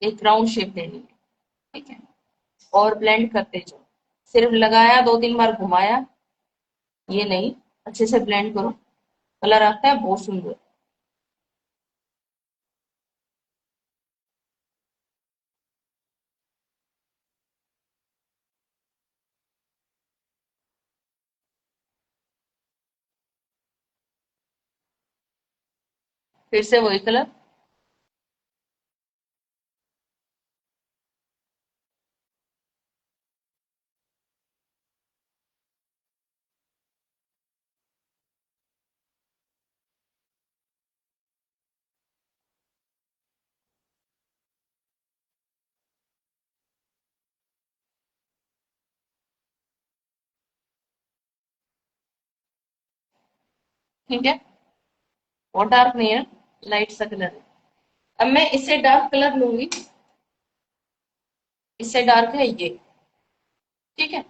एक राउंड शेप देनी है, ठीक है? और ब्लेंड करते जाओ। सिर्फ लगाया, 2-3 बार घुमाया, ये नहीं, अच्छे से ब्लेंड करो। कलर आता है बहुत सुंदर। फिर से वही कलर। ठीक है, और डार्क नहीं है, लाइट सा कलर है। अब मैं इससे डार्क कलर लूंगी। इससे डार्क है ये, ठीक है?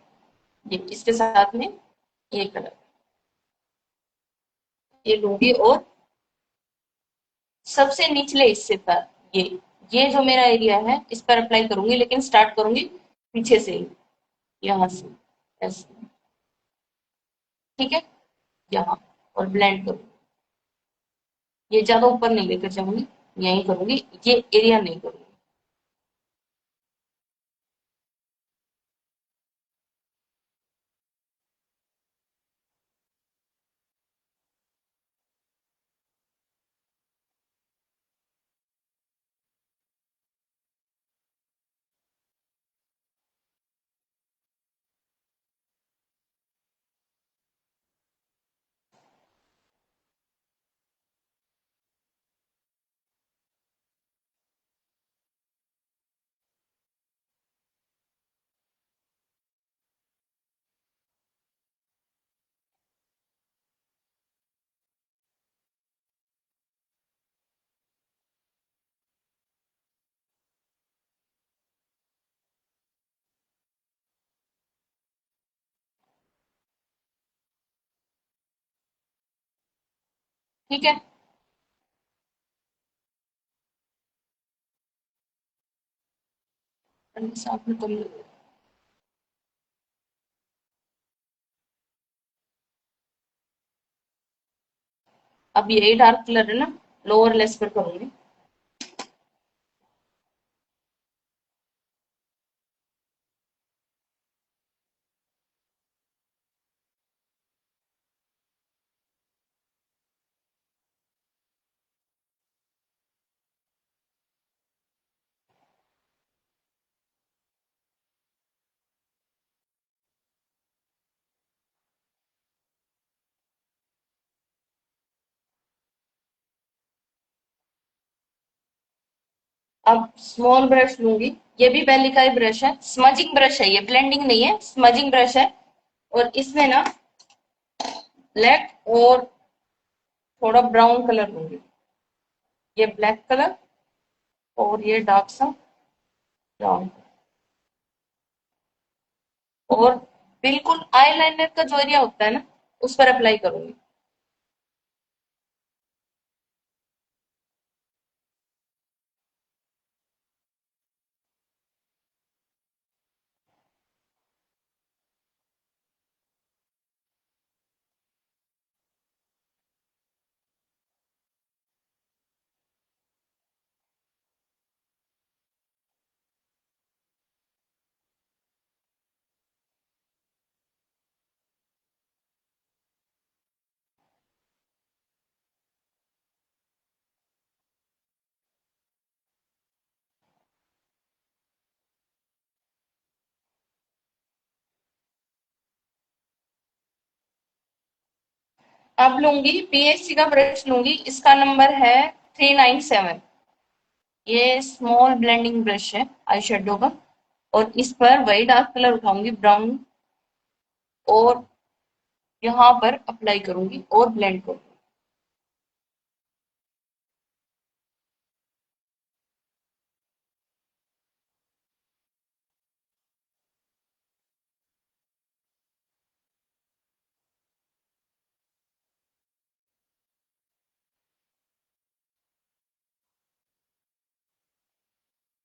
ये इसके साथ में ये कलर, ये लूंगी और सबसे निचले हिस्से पर ये ये जो मेरा एरिया है इस पर अप्लाई करूंगी, लेकिन स्टार्ट करूंगी पीछे से ही, यहाँ से ऐसे, ठीक है? यहाँ, और ब्लेंड करूंगी। ये ज्यादा ऊपर नहीं लेकर जाऊंगी, यहीं करूंगी, ये एरिया नहीं करूंगी। ठीक है, साथ में तुम, अब यही डार्क कलर है ना, लोअर लेस पर करूंगी। अब स्मॉल ब्रश लूंगी। ये भी बेली का ही ब्रश है, स्मजिंग ब्रश है, ये ब्लेंडिंग नहीं है, स्मजिंग ब्रश है। और इसमें ना ब्लैक और थोड़ा ब्राउन कलर लूंगी। ये ब्लैक कलर और ये डार्क सा ब्राउन। और बिल्कुल आईलाइनर का जो एरिया होता है ना, उस पर अप्लाई करूंगी। अब लूंगी पीएससी का ब्रश लूंगी, इसका नंबर है 397। ये स्मॉल ब्लेंडिंग ब्रश है आई शेडो का। और इस पर वही डार्क कलर उठाऊंगी, ब्राउन, और यहाँ पर अप्लाई करूंगी और ब्लेंड करूंगी।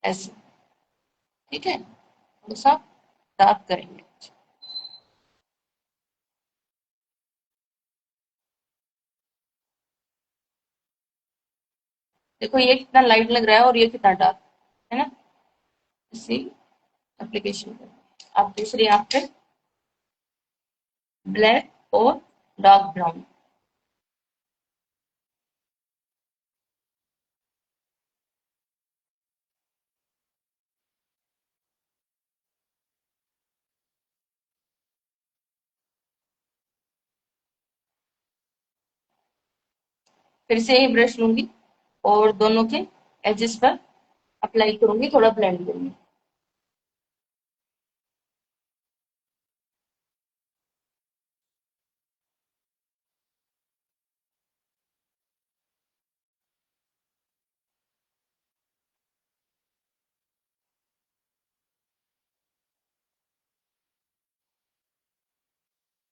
ऐसे, ठीक है, थोड़ा सा डार्क करेंगे। देखो ये कितना लाइट लग रहा है और ये कितना डार्क है ना, इसी एप्लीकेशन पर। आप दूसरी आंख पे ब्लैक और डार्क ब्राउन। फिर से ही ब्रश लूंगी और दोनों के एजेस पर अप्लाई करूंगी, थोड़ा ब्लेंड करूंगी।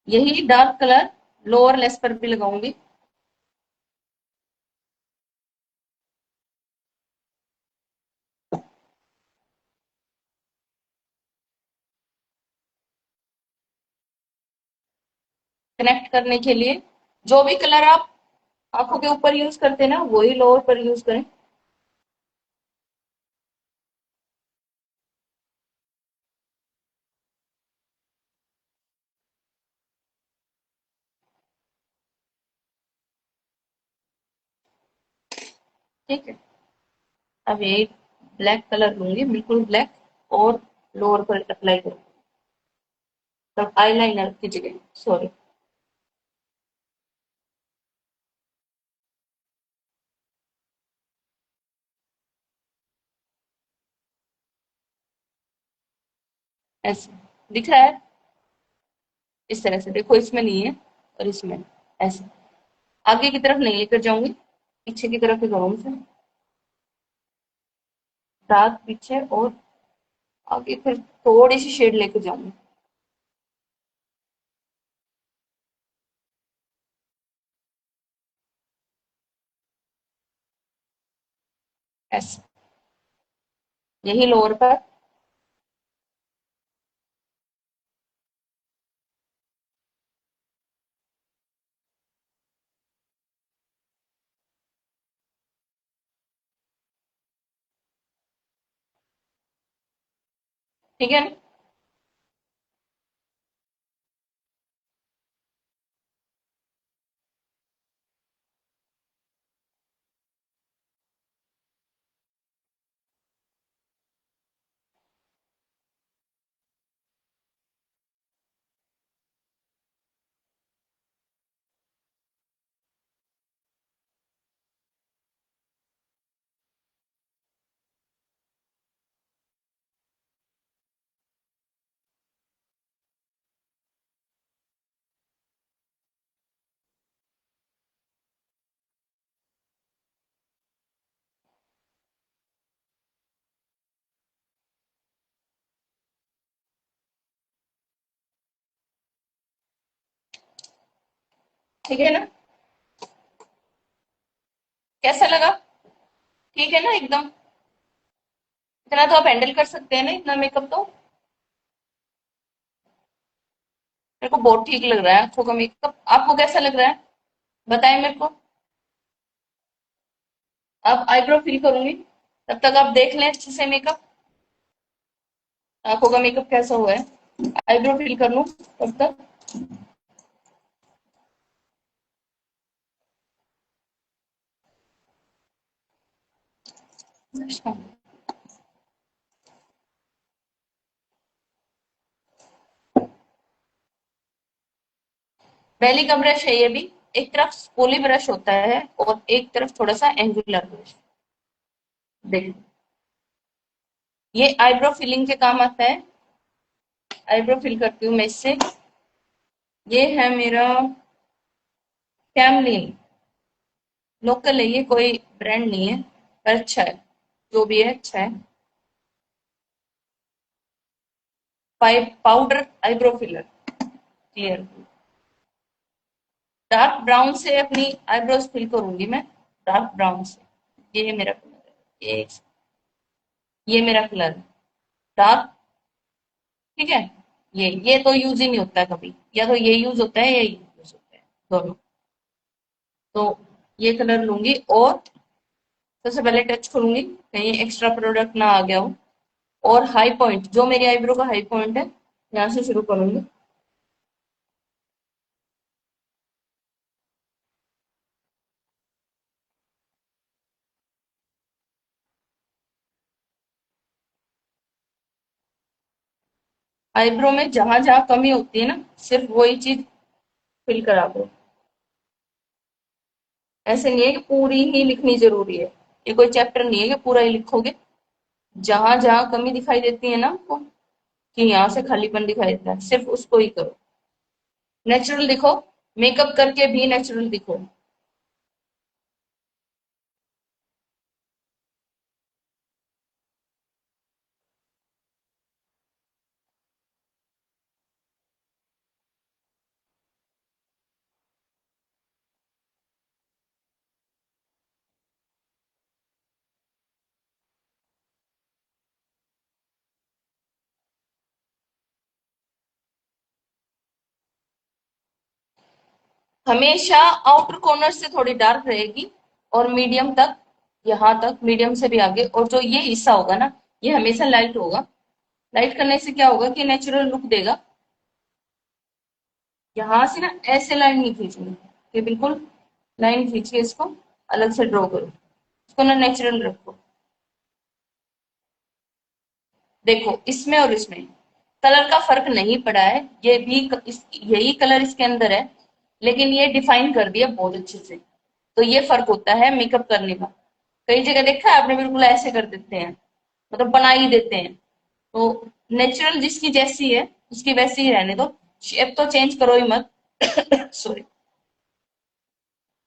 यही डार्क कलर लोअर लेस पर भी लगाऊंगी। कनेक्ट करने के लिए जो भी कलर आप आंखों के ऊपर यूज करते हैं ना, वही लोअर पर यूज करें। ठीक है, अब ये ब्लैक कलर लूंगी, बिल्कुल ब्लैक, और लोअर पर अप्लाई करूंगी, मतलब आईलाइनर की जगह, सॉरी। ऐसे दिख रहा है, इस तरह से देखो, इसमें नहीं है और इसमें, ऐसे आगे की तरफ नहीं लेकर जाऊंगी, पीछे की तरफ ही करूंगी फिर, डार्क पीछे और आगे, फिर थोड़ी सी शेड लेकर जाऊंगी। ऐसे, यही लोअर पर। ठीक है ना? ठीक है ना? कैसा लगा? ठीक है ना एकदम? इतना तो आप हैंडल कर सकते हैं ना, इतना मेकअप तो? मेरे को बहुत ठीक लग रहा है आंखों का मेकअप। आपको कैसा लग रहा है? बताएं मेरे को। अब आईब्रो फिल करूंगी, तब तक आप देख लें अच्छे से मेकअप, आंखों का मेकअप कैसा हुआ है। आईब्रो फिल कर लूं तब तक। अच्छा। पहली का ब्रश है ये भी। एक तरफ स्पूली ब्रश होता है और एक तरफ थोड़ा सा एंगुलर ब्रश। देखो, ये आईब्रो फिलिंग के काम आता है। आईब्रो फिल करती हूँ मैं इससे। ये है मेरा कैमलिन। लोकल है ये, कोई ब्रांड नहीं है, पर अच्छा है। जो भी है अच्छा है। Powder eyebrow filler, clear. Dark brown से अपनी आईब्रोज फिल करूंगी मैं। डार्क ब्राउन से। ये मेरा कलर है, ये मेरा कलर है डार्क। ठीक है। ये तो यूज ही नहीं होता है कभी, या तो ये यूज होता है या ये यूज होता है, दोनों। तो ये कलर लूंगी और सबसे पहले टच करूंगी कहीं एक्स्ट्रा प्रोडक्ट ना आ गया हो। और हाई पॉइंट, जो मेरी आईब्रो का हाई पॉइंट है, यहाँ से शुरू करूंगी। आईब्रो में जहां जहां कमी होती है ना, सिर्फ वही चीज फिल करा दो। ऐसे नहीं है कि पूरी ही लिखनी जरूरी है। ये कोई चैप्टर नहीं है कि पूरा ही लिखोगे। जहां जहां कमी दिखाई देती है ना आपको, कि यहाँ से खालीपन दिखाई देता है, सिर्फ उसको ही करो। नेचुरल दिखो। मेकअप करके भी नेचुरल दिखो। हमेशा आउटर कॉर्नर से थोड़ी डार्क रहेगी, और मीडियम तक, यहाँ तक, मीडियम से भी आगे। और जो ये हिस्सा होगा ना, ये हमेशा लाइट होगा। लाइट करने से क्या होगा कि नेचुरल लुक देगा। यहाँ से ना ऐसे लाइन नहीं खींचनी, ये बिल्कुल लाइन खींच के इसको अलग से ड्रॉ करो। इसको ना नेचुरल रखो। देखो, इसमें और इसमें कलर का फर्क नहीं पड़ा है। ये भी यही कलर इसके अंदर है, लेकिन ये डिफाइन कर दिया बहुत अच्छे से। तो ये फर्क होता है मेकअप करने का। कई जगह देखा है आपने, बिल्कुल ऐसे कर देते हैं, मतलब बना ही देते हैं। तो नेचुरल जिसकी जैसी है उसकी वैसी ही रहने दो। शेप तो चेंज करो ही मत। सॉरी।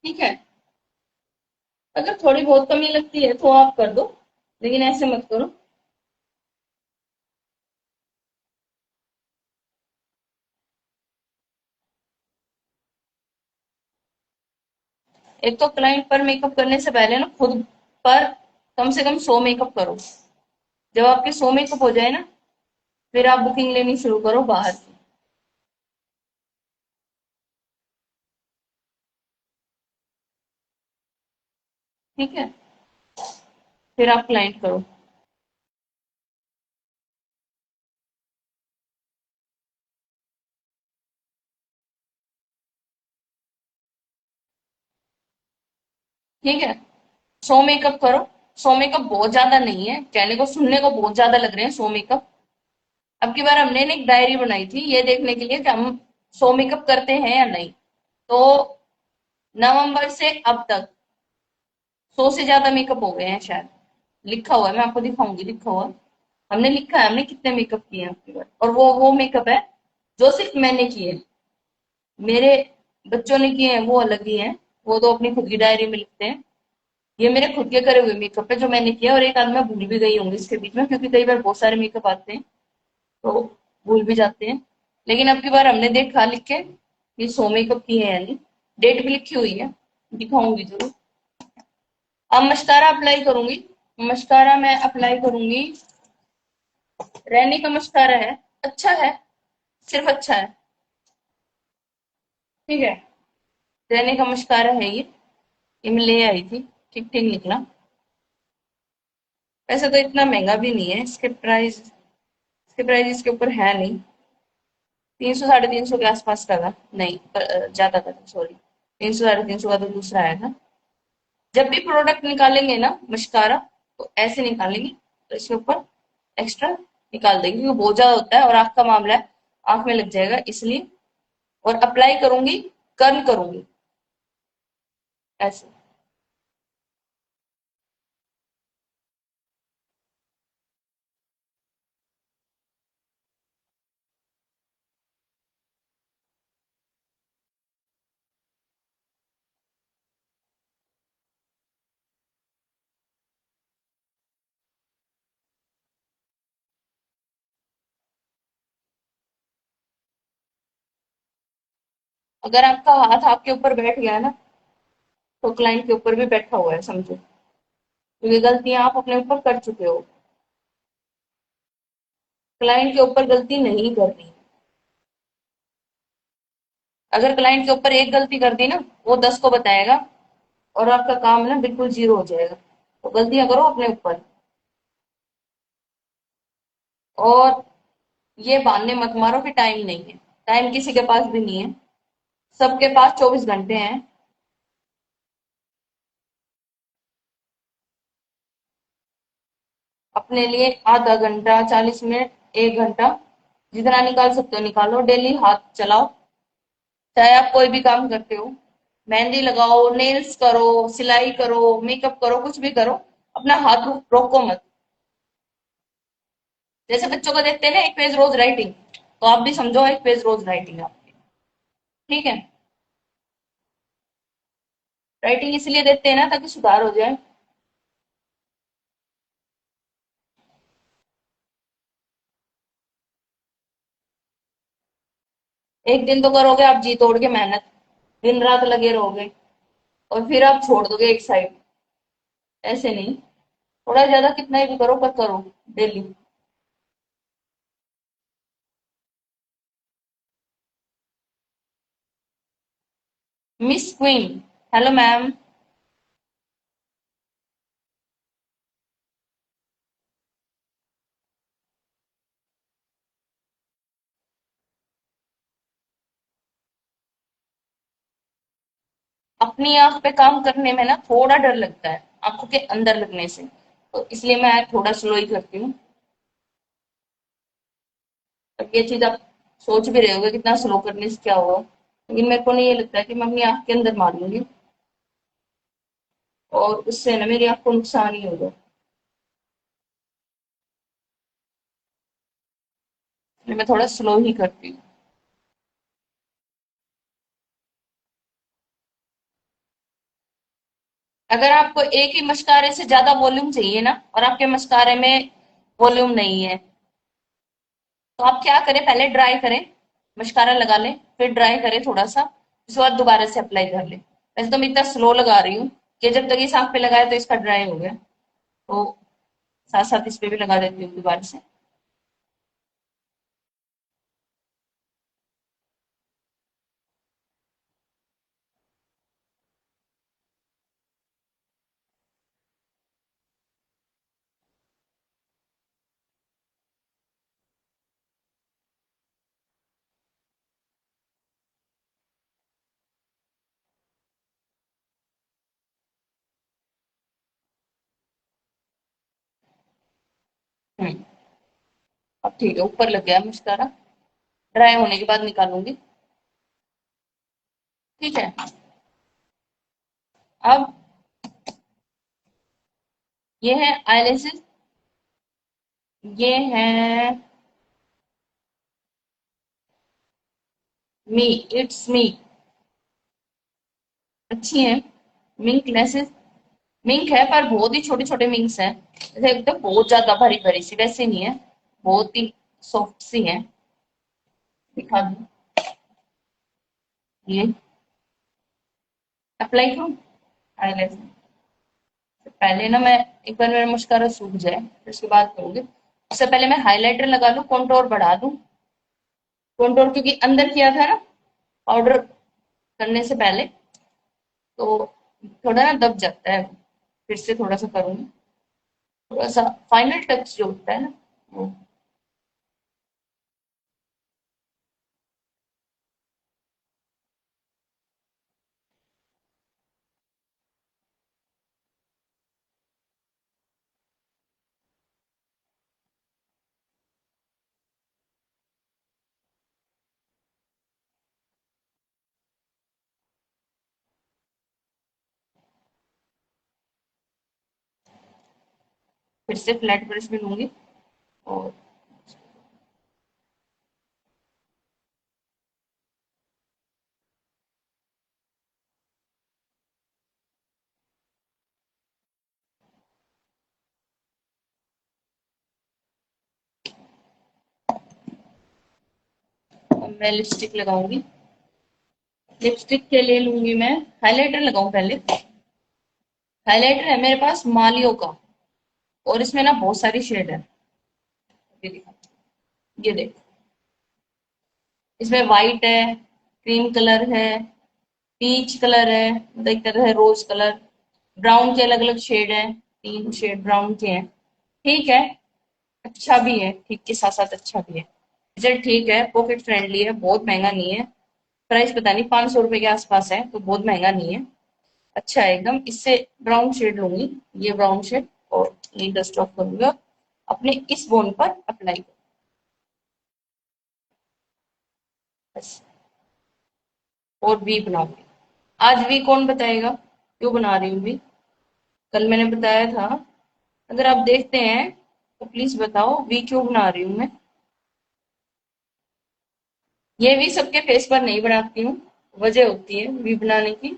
ठीक है। अगर थोड़ी बहुत कमी लगती है तो आप कर दो, लेकिन ऐसे मत करो। एक तो क्लाइंट पर मेकअप करने से पहले ना खुद पर कम से कम 100 मेकअप करो। जब आपके 100 मेकअप हो जाए ना, फिर आप बुकिंग लेनी शुरू करो बाहर से। ठीक है। फिर आप क्लाइंट करो। ठीक है। 100 मेकअप करो। 100 मेकअप बहुत ज्यादा नहीं है, कहने को सुनने को बहुत ज्यादा लग रहे हैं 100 मेकअप। अब की बार हमने ना एक डायरी बनाई थी ये देखने के लिए कि हम 100 मेकअप करते हैं या नहीं। तो नवंबर से अब तक 100 से ज्यादा मेकअप हो गए हैं शायद। लिखा हुआ है, मैं आपको दिखाऊंगी, लिखा हुआ। हमने लिखा है हमने कितने मेकअप किए हैं आपकी बार। और वो मेकअप है जो सिर्फ मैंने किए हैं। मेरे बच्चों ने किए हैं वो अलग ही हैं। वो तो अपनी खुद की डायरी में लिखते हैं। ये मेरे खुद के करे हुए मेकअप है जो मैंने किया, और एक आध मैं भूल भी गई होंगी इसके बीच में, क्योंकि कई बार बहुत सारे मेकअप आते हैं तो भूल भी जाते हैं। लेकिन अब की बार हमने देखा लिख के, ये 100 मेकअप किए हैं यानी। डेट भी लिखी हुई है, दिखाऊंगी जरूर। अब मस्कारा अप्लाई करूंगी। मस्कारा मैं अप्लाई करूंगी। रैनी का मस्कारा है, अच्छा है, सिर्फ अच्छा है। ठीक है, रैनी का मस्कारा है ये मैं ले आई थी। ठीक ठीक निकला। वैसे तो इतना महंगा भी नहीं है, इसके प्राइस इसके ऊपर है नहीं। 300 350 के आसपास का था। नहीं ज्यादा था, सॉरी। 300 350 का तो दूसरा आया था। जब भी प्रोडक्ट निकालेंगे ना मस्कारा, तो ऐसे निकालेंगे, तो इसके ऊपर एक्स्ट्रा निकाल देंगे, क्योंकि बहुत ज्यादा होता है और आंख का मामला है, आंख में लग जाएगा इसलिए। और अप्लाई करूंगी, कर्ल करूंगी ऐसे। अगर आपका हाथ आपके ऊपर बैठ गया ना, तो क्लाइंट के ऊपर भी बैठा हुआ है समझो, क्योंकि गलतियां आप अपने ऊपर कर चुके हो। क्लाइंट के ऊपर गलती नहीं करनी। अगर क्लाइंट के ऊपर एक गलती कर दी ना, वो 10 को बताएगा, और आपका काम ना बिल्कुल जीरो हो जाएगा। तो गलतियां करो अपने ऊपर। और ये बहाने मत मारो कि टाइम नहीं है। टाइम किसी के पास भी नहीं है, सबके पास 24 घंटे हैं। अपने लिए आधा घंटा, 40 मिनट, 1 घंटा, जितना निकाल सकते हो निकालो। डेली हाथ चलाओ, चाहे आप कोई भी काम करते हो। मेहंदी लगाओ, नेल्स करो, सिलाई करो, मेकअप करो, कुछ भी करो, अपना हाथ रोको मत। जैसे बच्चों को देखते हैं ना, 1 पेज रोज राइटिंग, तो आप भी समझो 1 पेज रोज राइटिंग आपकी। ठीक है। राइटिंग इसलिए देते हैं ना, ताकि सुधार हो जाए। एक दिन तो करोगे आप जी तोड़ के मेहनत, दिन रात लगे रहोगे, और फिर आप छोड़ दोगे एक साइड। ऐसे नहीं, थोड़ा ज्यादा कितना ही भी करो, पर करो daily. Miss queen, hello ma'am. अपनी आंख पे काम करने में ना थोड़ा डर लगता है, आंखों के अंदर लगने से, तो इसलिए मैं थोड़ा स्लो ही करती हूँ। अब ये चीज आप सोच भी रहे होगे कितना स्लो करने से क्या होगा, लेकिन मेरे को नहीं, ये लगता है कि मैं अपनी आंख के अंदर मारूंगी, और उससे ना मेरी आंख को नुकसान ही होगा। इसलिए मैं थोड़ा स्लो ही करती हूँ। अगर आपको एक ही मस्कारे से ज्यादा वॉल्यूम चाहिए ना, और आपके मस्कारे में वॉल्यूम नहीं है, तो आप क्या करें, पहले ड्राई करें, मस्कारा लगा लें, फिर ड्राई करें थोड़ा सा, उसके बाद दोबारा से अप्लाई कर लें। वैसे तो मैं इतना स्लो लगा रही हूँ कि जब तक इस आंख पे लगाया तो इसका ड्राई हो गया, तो साथ साथ इस पे भी लगा देती हूँ दोबारा से। हम्म। अब ठीक है, ऊपर लग गया मस्कारा, ड्राई होने के बाद निकालूंगी। ठीक है। अब ये है आईलैशेस, ये है मी, इट्स मी, अच्छी है। मिंक लेसेस, मिंक है पर बहुत ही छोटे छोटे मिंक्स हैं, जैसे एकदम बहुत ज्यादा भरी भरी सी वैसे नहीं है, बहुत ही सॉफ्ट सी है। दिखा दूं ये, अप्लाई करूँ हाईलाइट? पहले ना मैं एक बार मेरा मस्कारा सूख जाए फिर उसके बाद करूंगी। उससे पहले मैं हाइलाइटर लगा लूं, कॉन्टोर बढ़ा दूं। कॉन्टोर क्योंकि अंदर किया था ना पाउडर करने से पहले, तो थोड़ा ना दब जाता है। फिर से थोड़ा सा करूंगी, थोड़ा सा फाइनल टच जो होता है ना वो। फिर से फ्लैट ब्रश भी लूंगी और अब मैं लिपस्टिक लगाऊंगी। लिपस्टिक के लिए लूंगी मैं, हाइलाइटर लगाऊं पहले। हाइलाइटर है मेरे पास मालियो का, और इसमें ना बहुत सारी शेड है। ये देखो, ये देखो, इसमें व्हाइट है, क्रीम कलर है, पीच कलर है, मतलब एक तरह है रोज कलर, ब्राउन के अलग अलग शेड है, 3 शेड ब्राउन के हैं। ठीक है, अच्छा भी है, ठीक के साथ साथ अच्छा भी है। बजट ठीक है, पॉकेट फ्रेंडली है, बहुत महंगा नहीं है। प्राइस पता नहीं, 500 रुपए के आसपास है, तो बहुत महंगा नहीं है। अच्छा है एकदम। इससे ब्राउन शेड लूंगी, ये ब्राउन शेड, और ये डस्ट ऑफ करूंगा अपने इस बोन पर अप्लाई कर, बस। और वी बनाऊंगी। आज वी कौन बताएगा क्यों बना रही हूँ वी? कल मैंने बताया था। अगर आप देखते हैं तो प्लीज बताओ वी क्यों बना रही हूँ मैं। ये वी सबके फेस पर नहीं बनाती हूँ, वजह होती है वी बनाने की।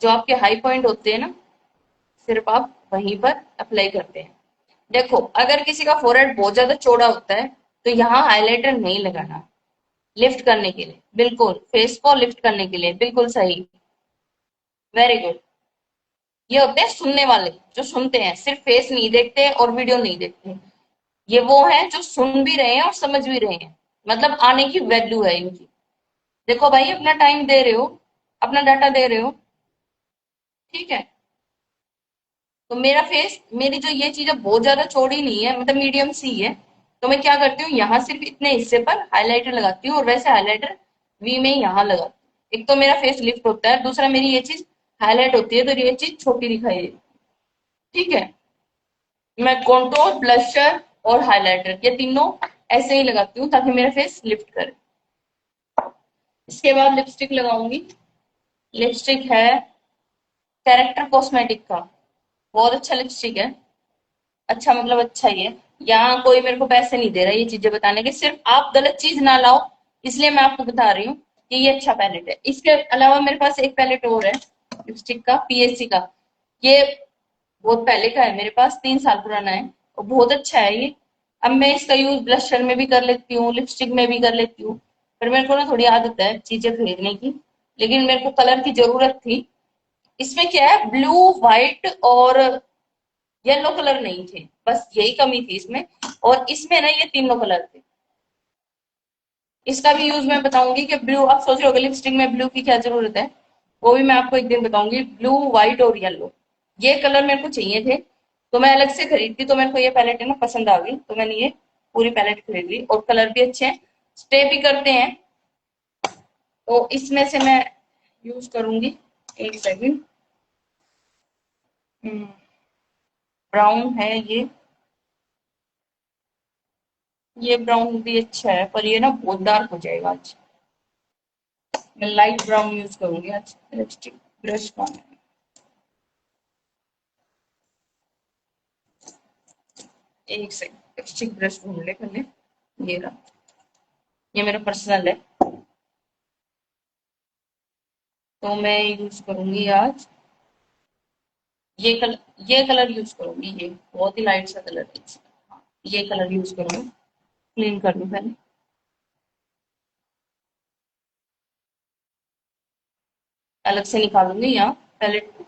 जो आपके हाई पॉइंट होते हैं ना, सिर्फ आप वहीं पर अप्लाई करते हैं। देखो, अगर किसी का फोrehead बहुत ज्यादा चौड़ा होता है तो यहाँ हाइलाइटर नहीं लगाना। लिफ्ट करने के लिए, बिल्कुल फेस को लिफ्ट करने के लिए, बिल्कुल सही। Very good. ये होते हैं सुनने वाले, जो सुनते हैं, सिर्फ फेस नहीं देखते और वीडियो नहीं देखते। ये वो हैं जो सुन भी रहे हैं और समझ भी रहे हैं, मतलब आने की वैल्यू है इनकी। देखो भाई, अपना टाइम दे रहे हो, अपना डाटा दे रहे हो, ठीक है। तो मेरा फेस, मेरी जो ये चीज है बहुत ज्यादा चौड़ी नहीं है, मतलब मीडियम सी है। तो मैं क्या करती हूँ, यहाँ सिर्फ इतने हिस्से पर हाइलाइटर लगाती हूँ, और वैसे हाइलाइटर वी में यहाँ लगाती हूँ। एक तो मेरा फेस लिफ्ट होता है, दूसरा मेरी ये चीज हाईलाइट होती है, तो ये चीज छोटी दिखाई देती है। ठीक है। मैं कॉन्टोर, ब्लशर और हाइलाइटर ये तीनों ऐसे ही लगाती हूँ ताकि मेरा फेस लिफ्ट करे। इसके बाद लिपस्टिक लगाऊंगी। लिपस्टिक है कैरेक्टर कॉस्मेटिक का, बहुत अच्छा लिपस्टिक है। अच्छा मतलब अच्छा ही है। यहाँ कोई मेरे को पैसे नहीं दे रहा ये चीजें बताने के, सिर्फ आप गलत चीज ना लाओ, इसलिए मैं आपको बता रही हूँ कि ये अच्छा पैलेट है। इसके अलावा मेरे पास एक पैलेट और है लिपस्टिक का, पीएससी का। ये बहुत पहले का है, मेरे पास 3 साल पुराना है, और बहुत अच्छा है ये। अब मैं इसका यूज ब्लशर में भी कर लेती हूँ, लिपस्टिक में भी कर लेती हूँ। पर मेरे को ना थोड़ी आदत है चीजें खरीदने की, लेकिन मेरे को कलर की जरूरत थी। इसमें क्या है, ब्लू, व्हाइट और येलो कलर नहीं थे, बस यही कमी थी इसमें। और इसमें ना ये तीनों कलर थे। इसका भी यूज मैं बताऊंगी कि ब्लू, आप सोच रहे हो लिपस्टिक में ब्लू की क्या जरूरत है, वो भी मैं आपको एक दिन बताऊंगी। ब्लू, व्हाइट और येलो, ये कलर मेरे को चाहिए थे, तो मैं अलग से खरीदती, तो मेरे को ये पैलेट है ना पसंद आ गई, तो मैंने ये पूरी पैलेट खरीद ली। और कलर भी अच्छे हैं, स्टे भी करते हैं। तो इसमें से मैं यूज करूंगी, एक सेकंड। ब्राउन है ये। ये ब्राउन भी अच्छा है, पर ये ना बहुत डार्क हो जाएगा आज। मैं लाइट ब्राउन यूज करूंगी आज। लिपस्टिक ब्रश का एक सेकंड, लिपस्टिक ब्रश ढूंढ ले पहले। ये रहा, ये मेरा पर्सनल है। तो मैं यूज करूंगी आज ये कलर यूज करूंगी। ये बहुत ही लाइट सा कलर है, ये कलर यूज करूंगी। क्लीन कर लूं पहले, अलग से निकालूंगी यहाँ पैलेट को,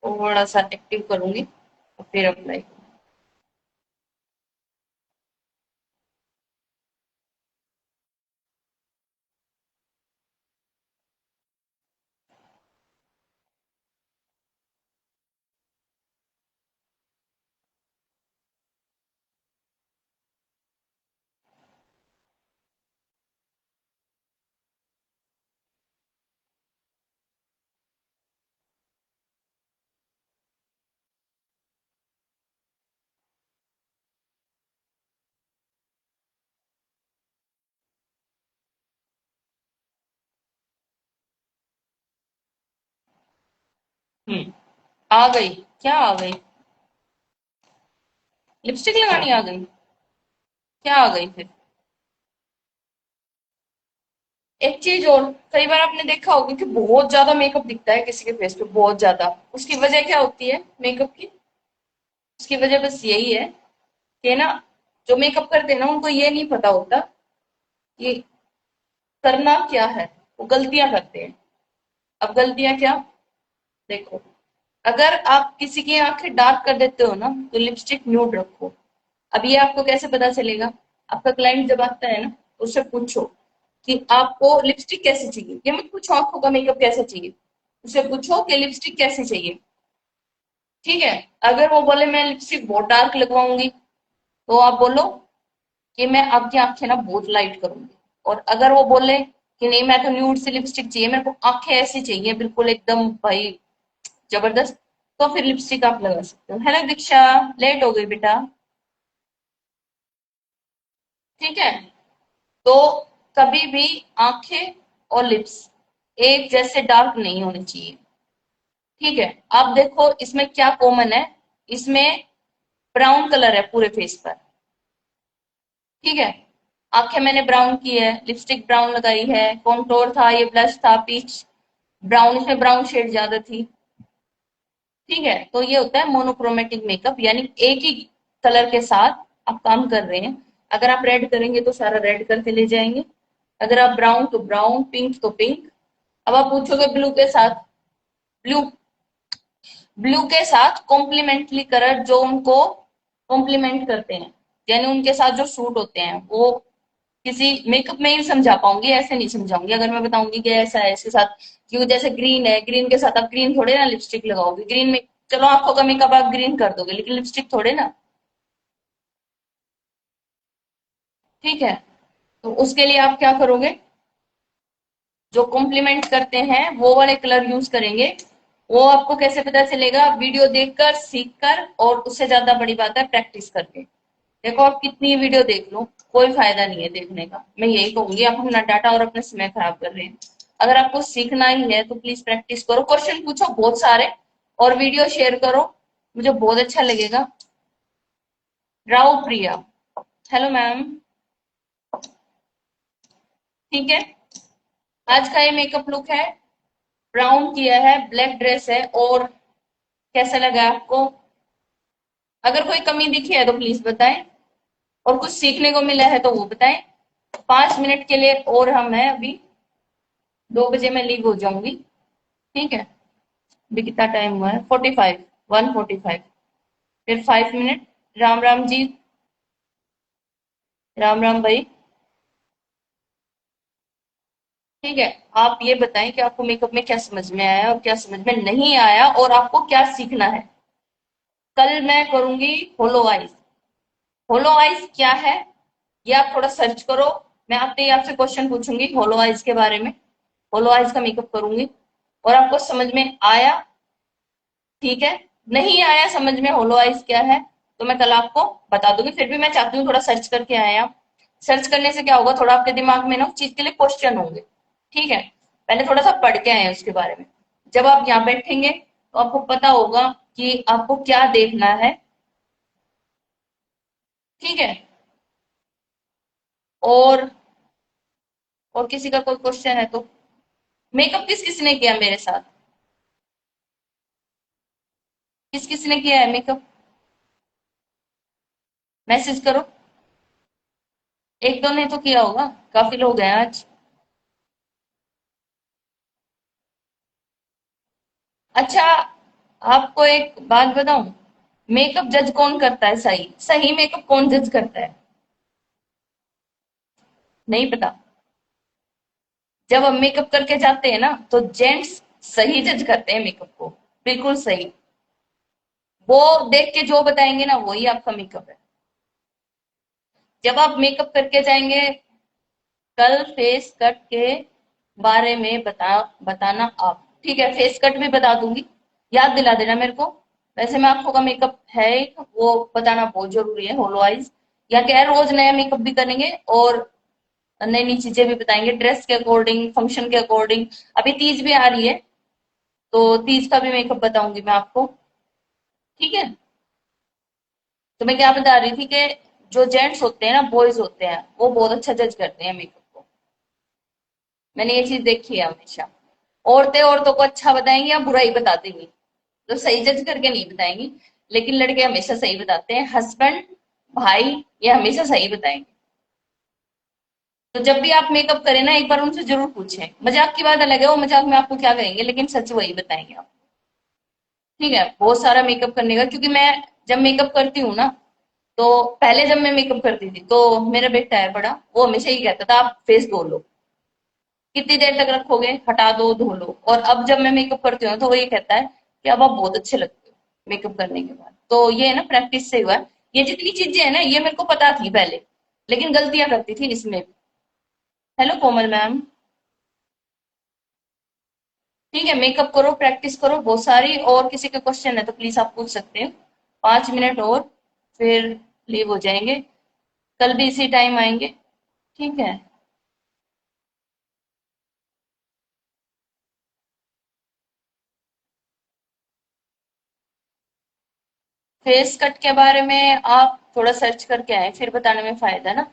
थोड़ा सा एक्टिव करूंगी और फिर अप्लाई। हम्म, आ गई। क्या आ गई? लिपस्टिक लगानी आ गई? क्या आ गई फिर? एक चीज और, कई बार आपने देखा होगा कि बहुत ज्यादा मेकअप दिखता है किसी के फेस पे, बहुत ज्यादा। उसकी वजह क्या होती है मेकअप की? उसकी वजह बस यही है कि ना, जो मेकअप करते हैं ना उनको ये नहीं पता होता कि करना क्या है। वो गलतियां करते हैं। अब गलतियां क्या? देखो, अगर आप किसी की आंखें डार्क कर देते हो ना, तो लिपस्टिक न्यूड रखो। अब ये आपको कैसे पता चलेगा? आपका क्लाइंट जब आता है ना, उससे पूछो कि आपको लिपस्टिक कैसी चाहिए। ये मत पूछो आंखों का मेकअप कैसा चाहिए, उससे पूछो कि लिपस्टिक कैसी चाहिए। ठीक है? अगर वो बोले मैं लिपस्टिक बहुत डार्क लगवाऊंगी, तो आप बोलो कि मैं आपकी आंखें ना बहुत लाइट करूंगी। और अगर वो बोले कि नहीं मैं तो न्यूड से लिपस्टिक चाहिए, मेरे को आंखें ऐसी चाहिए बिल्कुल एकदम भाई जबरदस्त, तो फिर लिपस्टिक आप लगा सकते हो। है ना दीक्षा? लेट हो गई बेटा। ठीक है? तो कभी भी आंखें और लिप्स एक जैसे डार्क नहीं होने चाहिए। ठीक है? आप देखो इसमें क्या कॉमन है। इसमें ब्राउन कलर है पूरे फेस पर। ठीक है? आंखें मैंने ब्राउन की है, लिपस्टिक ब्राउन लगाई है, कॉन्टोर था, ये ब्लश था पीच ब्राउन, इसमें ब्राउन शेड ज्यादा थी। ठीक है? तो ये होता है मोनोक्रोमेटिक मेकअप, यानी एक ही कलर के साथ आप काम कर रहे हैं। अगर आप रेड करेंगे तो सारा रेड करके ले जाएंगे, अगर आप ब्राउन तो ब्राउन, पिंक तो पिंक। अब आप पूछोगे ब्लू के साथ, ब्लू ब्लू के साथ कॉम्प्लीमेंट्री कलर जो उनको कॉम्प्लीमेंट करते हैं, यानी उनके साथ जो सूट होते हैं, वो किसी मेकअप में ही समझा पाऊंगी, ऐसे नहीं समझाऊंगी। अगर मैं बताऊंगी कि ऐसा है इसके साथ, क्यों जैसे ग्रीन है, ग्रीन के साथ आप ग्रीन थोड़े ना लिपस्टिक लगाओगे। ग्रीन में चलो आंखों का मेकअप आप ग्रीन कर दोगे, लेकिन लिपस्टिक थोड़े ना। ठीक है? तो उसके लिए आप क्या करोगे? जो कॉम्प्लीमेंट करते हैं वो वाले कलर यूज करेंगे। वो आपको कैसे पता चलेगा? वीडियो देखकर, सीखकर, और उससे ज्यादा बड़ी बात है प्रैक्टिस करके। देखो आप कितनी वीडियो देख लो, कोई फायदा नहीं है देखने का। मैं यही कहूंगी, आप अपना डाटा और अपना समय खराब कर रहे हैं। अगर आपको सीखना ही है तो प्लीज प्रैक्टिस करो, क्वेश्चन पूछो बहुत सारे, और वीडियो शेयर करो, मुझे बहुत अच्छा लगेगा। राव प्रिया, हेलो मैम। ठीक है? आज का ये मेकअप लुक है, ब्राउन किया है, ब्लैक ड्रेस है, और कैसा लगा आपको? अगर कोई कमी दिखी है तो प्लीज बताएं, और कुछ सीखने को मिला है तो वो बताएं। 5 मिनट के लिए और हम हैं अभी, 2 बजे मैं लीव हो जाऊंगी। ठीक है? अभी कितना टाइम हुआ है? 45, 1:45, फिर 5 मिनट। राम राम जी। राम राम भाई। ठीक है? आप ये बताएं कि आपको मेकअप में क्या समझ में आया और क्या समझ में नहीं आया, और आपको क्या सीखना है। कल मैं करूंगी होलो आइज। होलो आइज क्या है, ये आप थोड़ा सर्च करो। मैं आपसे आपसे क्वेश्चन पूछूंगी होलो आइज के बारे में, होलो आइज का मेकअप करूंगी, और आपको समझ में आया, ठीक है, नहीं आया समझ में होलो आइज क्या है, तो मैं कल आपको बता दूंगी। फिर भी मैं चाहती हूँ थोड़ा सर्च करके आए आप। सर्च करने से क्या होगा, थोड़ा आपके दिमाग में ना उस चीज के लिए क्वेश्चन होंगे। ठीक है? पहले थोड़ा सा पढ़ के आए उसके बारे में। जब आप यहाँ बैठेंगे तो आपको पता होगा कि आपको क्या देखना है, ठीक है। और और किसी का कोई क्वेश्चन है तो। मेकअप किस किस ने किया मेरे साथ? किस किस ने किया है मेकअप? मैसेज करो। एक दो ने तो किया होगा, काफी लोग हैं आज। अच्छा, आपको एक बात बताऊं, मेकअप जज कौन करता है? सही सही मेकअप कौन जज करता है? नहीं पता? जब हम मेकअप करके जाते हैं ना, तो जेंट्स सही जज करते हैं मेकअप को, बिल्कुल सही। वो देख के जो बताएंगे ना, वही आपका मेकअप है। जब आप मेकअप करके जाएंगे, कल फेस कट के बारे में बताना आप। ठीक है, फेस कट भी बता दूंगी, याद दिला देना मेरे को। वैसे मैं आपको का मेकअप है एक, वो बताना बहुत जरूरी है, होलो आइज। या क्या है, रोज नया मेकअप भी करेंगे और नई नई चीजें भी बताएंगे, ड्रेस के अकॉर्डिंग, फंक्शन के अकॉर्डिंग। अभी तीज भी आ रही है, तो तीज का भी मेकअप बताऊंगी मैं आपको। ठीक है। तो मैं क्या बता रही थी कि जो जेंट्स होते हैं ना, बॉयज होते हैं, वो बहुत अच्छा जज करते हैं मेकअप को। मैंने ये चीज देखी है हमेशा। औरतें औरतों को अच्छा बताएंगी या बुराई बता देंगी, तो सही जज करके नहीं बताएंगी। लेकिन लड़के हमेशा सही बताते हैं, हस्बैंड, भाई, ये हमेशा सही बताएंगे। तो जब भी आप मेकअप करें ना, एक बार उनसे जरूर पूछें। मजाक की बात अलग है, वो मजाक में आपको क्या कहेंगे, लेकिन सच वही बताएंगे आप। ठीक है, बहुत सारा मेकअप करने का, क्योंकि मैं जब मेकअप करती हूँ ना, तो पहले जब मैं मेकअप करती थी, तो मेरा बेटा है बड़ा, वो हमेशा ही कहता था आप फेस धो लो, कितनी देर तक रखोगे, हटा दो, धो लो। और अब जब मैं मेकअप करती हूँ, तो वो ये कहता है कि अब आप बहुत अच्छे लगते हो मेकअप करने के बाद। तो ये है ना, प्रैक्टिस से हुआ है। ये जितनी चीजें है ना, ये मेरे को पता थी पहले, लेकिन गलतियां करती थी इसमें भी। हेलो कोमल मैम। ठीक है, मेकअप करो, प्रैक्टिस करो बहुत सारी। और किसी के क्वेश्चन है तो प्लीज आप पूछ सकते हो। 5 मिनट और, फिर लीव हो जाएंगे। कल भी इसी टाइम आएंगे। ठीक है। फेस कट के बारे में आप थोड़ा सर्च करके आए, फिर बताने में फायदा ना।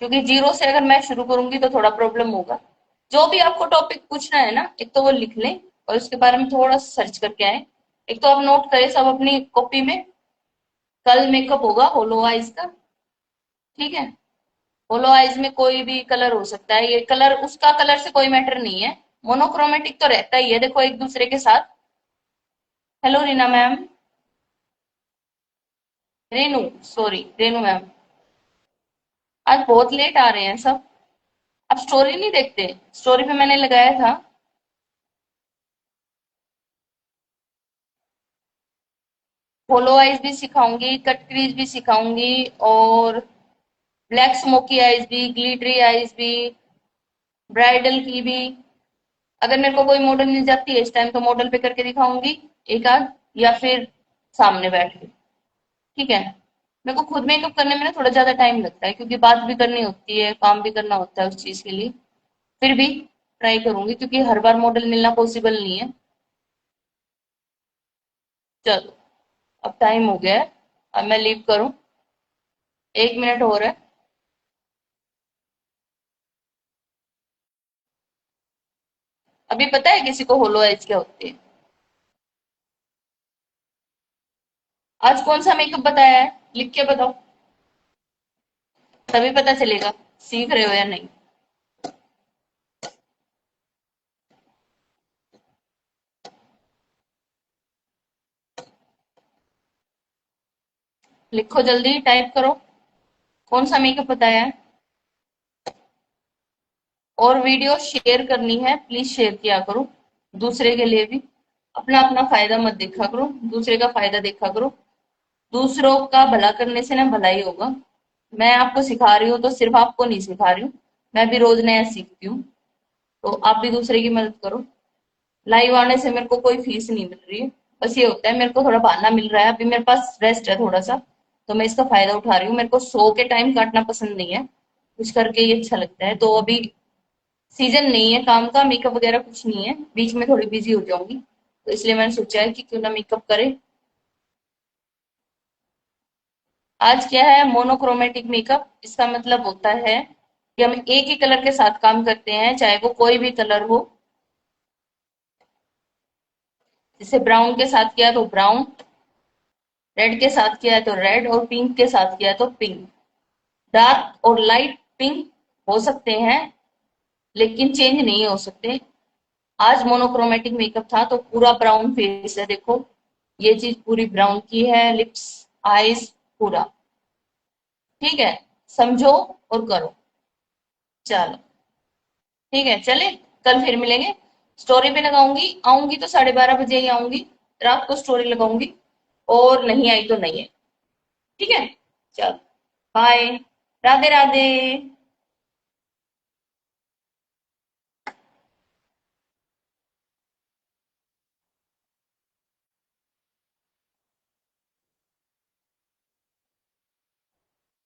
क्योंकि जीरो से अगर मैं शुरू करूंगी तो थोड़ा प्रॉब्लम होगा। जो भी आपको टॉपिक पूछना है ना, एक तो वो लिख लें और उसके बारे में थोड़ा सर्च करके आए। एक तो आप नोट करें सब अपनी कॉपी में। कल मेकअप होगा होलो आइज का। ठीक है। होलो आइज में कोई भी कलर हो सकता है, ये कलर उसका कलर से कोई मैटर नहीं है। मोनोक्रोमेटिक तो रहता ही है, देखो एक दूसरे के साथ। Hello Reena ma'am. Renu, sorry Renu ma'am. आज बहुत लेट आ रहे हैं सब। आप स्टोरी नहीं देखते? स्टोरी पे मैंने लगाया था। होलो आइज भी सिखाऊंगी, कट क्रीज भी सिखाऊंगी, और ब्लैक स्मोकी आइज भी, ग्लिटरी आइज भी, ब्राइडल की भी। अगर मेरे को कोई मॉडल मिल जाती है इस टाइम, तो मॉडल पे करके दिखाऊंगी एक आध, या फिर सामने बैठ के। ठीक है। मेरे को खुद मेकअप करने में ना थोड़ा ज्यादा टाइम लगता है, क्योंकि बात भी करनी होती है, काम भी करना होता है उस चीज के लिए। फिर भी ट्राई करूंगी, क्योंकि हर बार मॉडल मिलना पॉसिबल नहीं है। चलो, अब टाइम हो गया है, अब मैं लीव करूं। 1 मिनट और है। अभी पता है किसी को होलो आइज क्या होती है? आज कौन सा मेकअप बताया है, लिख के बताओ, तभी पता चलेगा सीख रहे हो या नहीं। लिखो जल्दी, टाइप करो। कौन सा मेकअप बताया है? और वीडियो शेयर करनी है, प्लीज शेयर किया करो, दूसरे के लिए भी। अपना अपना फायदा मत देखा करो, दूसरे का फायदा देखा करो। दूसरों का भला करने से ना भलाई होगा। मैं आपको सिखा रही हूँ तो सिर्फ आपको नहीं सिखा रही हूँ, मैं भी रोज नया सीखती हूँ। तो आप भी दूसरे की मदद करो। लाइव आने से मेरे को कोई फीस नहीं मिल रही है। बस ये होता है, मेरे को थोड़ा बहाना मिल रहा है, अभी मेरे पास रेस्ट है थोड़ा सा, तो मैं इसका फायदा उठा रही हूँ। मेरे को सो के टाइम काटना पसंद नहीं है, कुछ करके ही अच्छा लगता है। तो अभी सीजन नहीं है काम का, मेकअप वगैरह कुछ नहीं है, बीच में थोड़ी बिजी हो जाऊंगी, तो इसलिए मैंने सोचा है कि क्यों ना मेकअप करे। आज क्या है, मोनोक्रोमेटिक मेकअप। इसका मतलब होता है कि हम एक ही कलर के साथ काम करते हैं, चाहे वो कोई भी कलर हो। जैसे ब्राउन के साथ किया तो ब्राउन, रेड के साथ किया है तो रेड, और पिंक के साथ किया है तो पिंक। डार्क और लाइट पिंक हो सकते हैं, लेकिन चेंज नहीं हो सकते। आज मोनोक्रोमेटिक मेकअप था तो पूरा ब्राउन फेस है, देखो ये चीज पूरी ब्राउन की है, लिप्स, आईज, पूरा। ठीक है, समझो और करो। चलो ठीक है, चले, कल फिर मिलेंगे। स्टोरी पे लगाऊंगी, आऊंगी तो 12:30 बजे ही आऊंगी। रात को स्टोरी लगाऊंगी, और नहीं आई तो नहीं है। ठीक है, चलो, बाय, राधे राधे।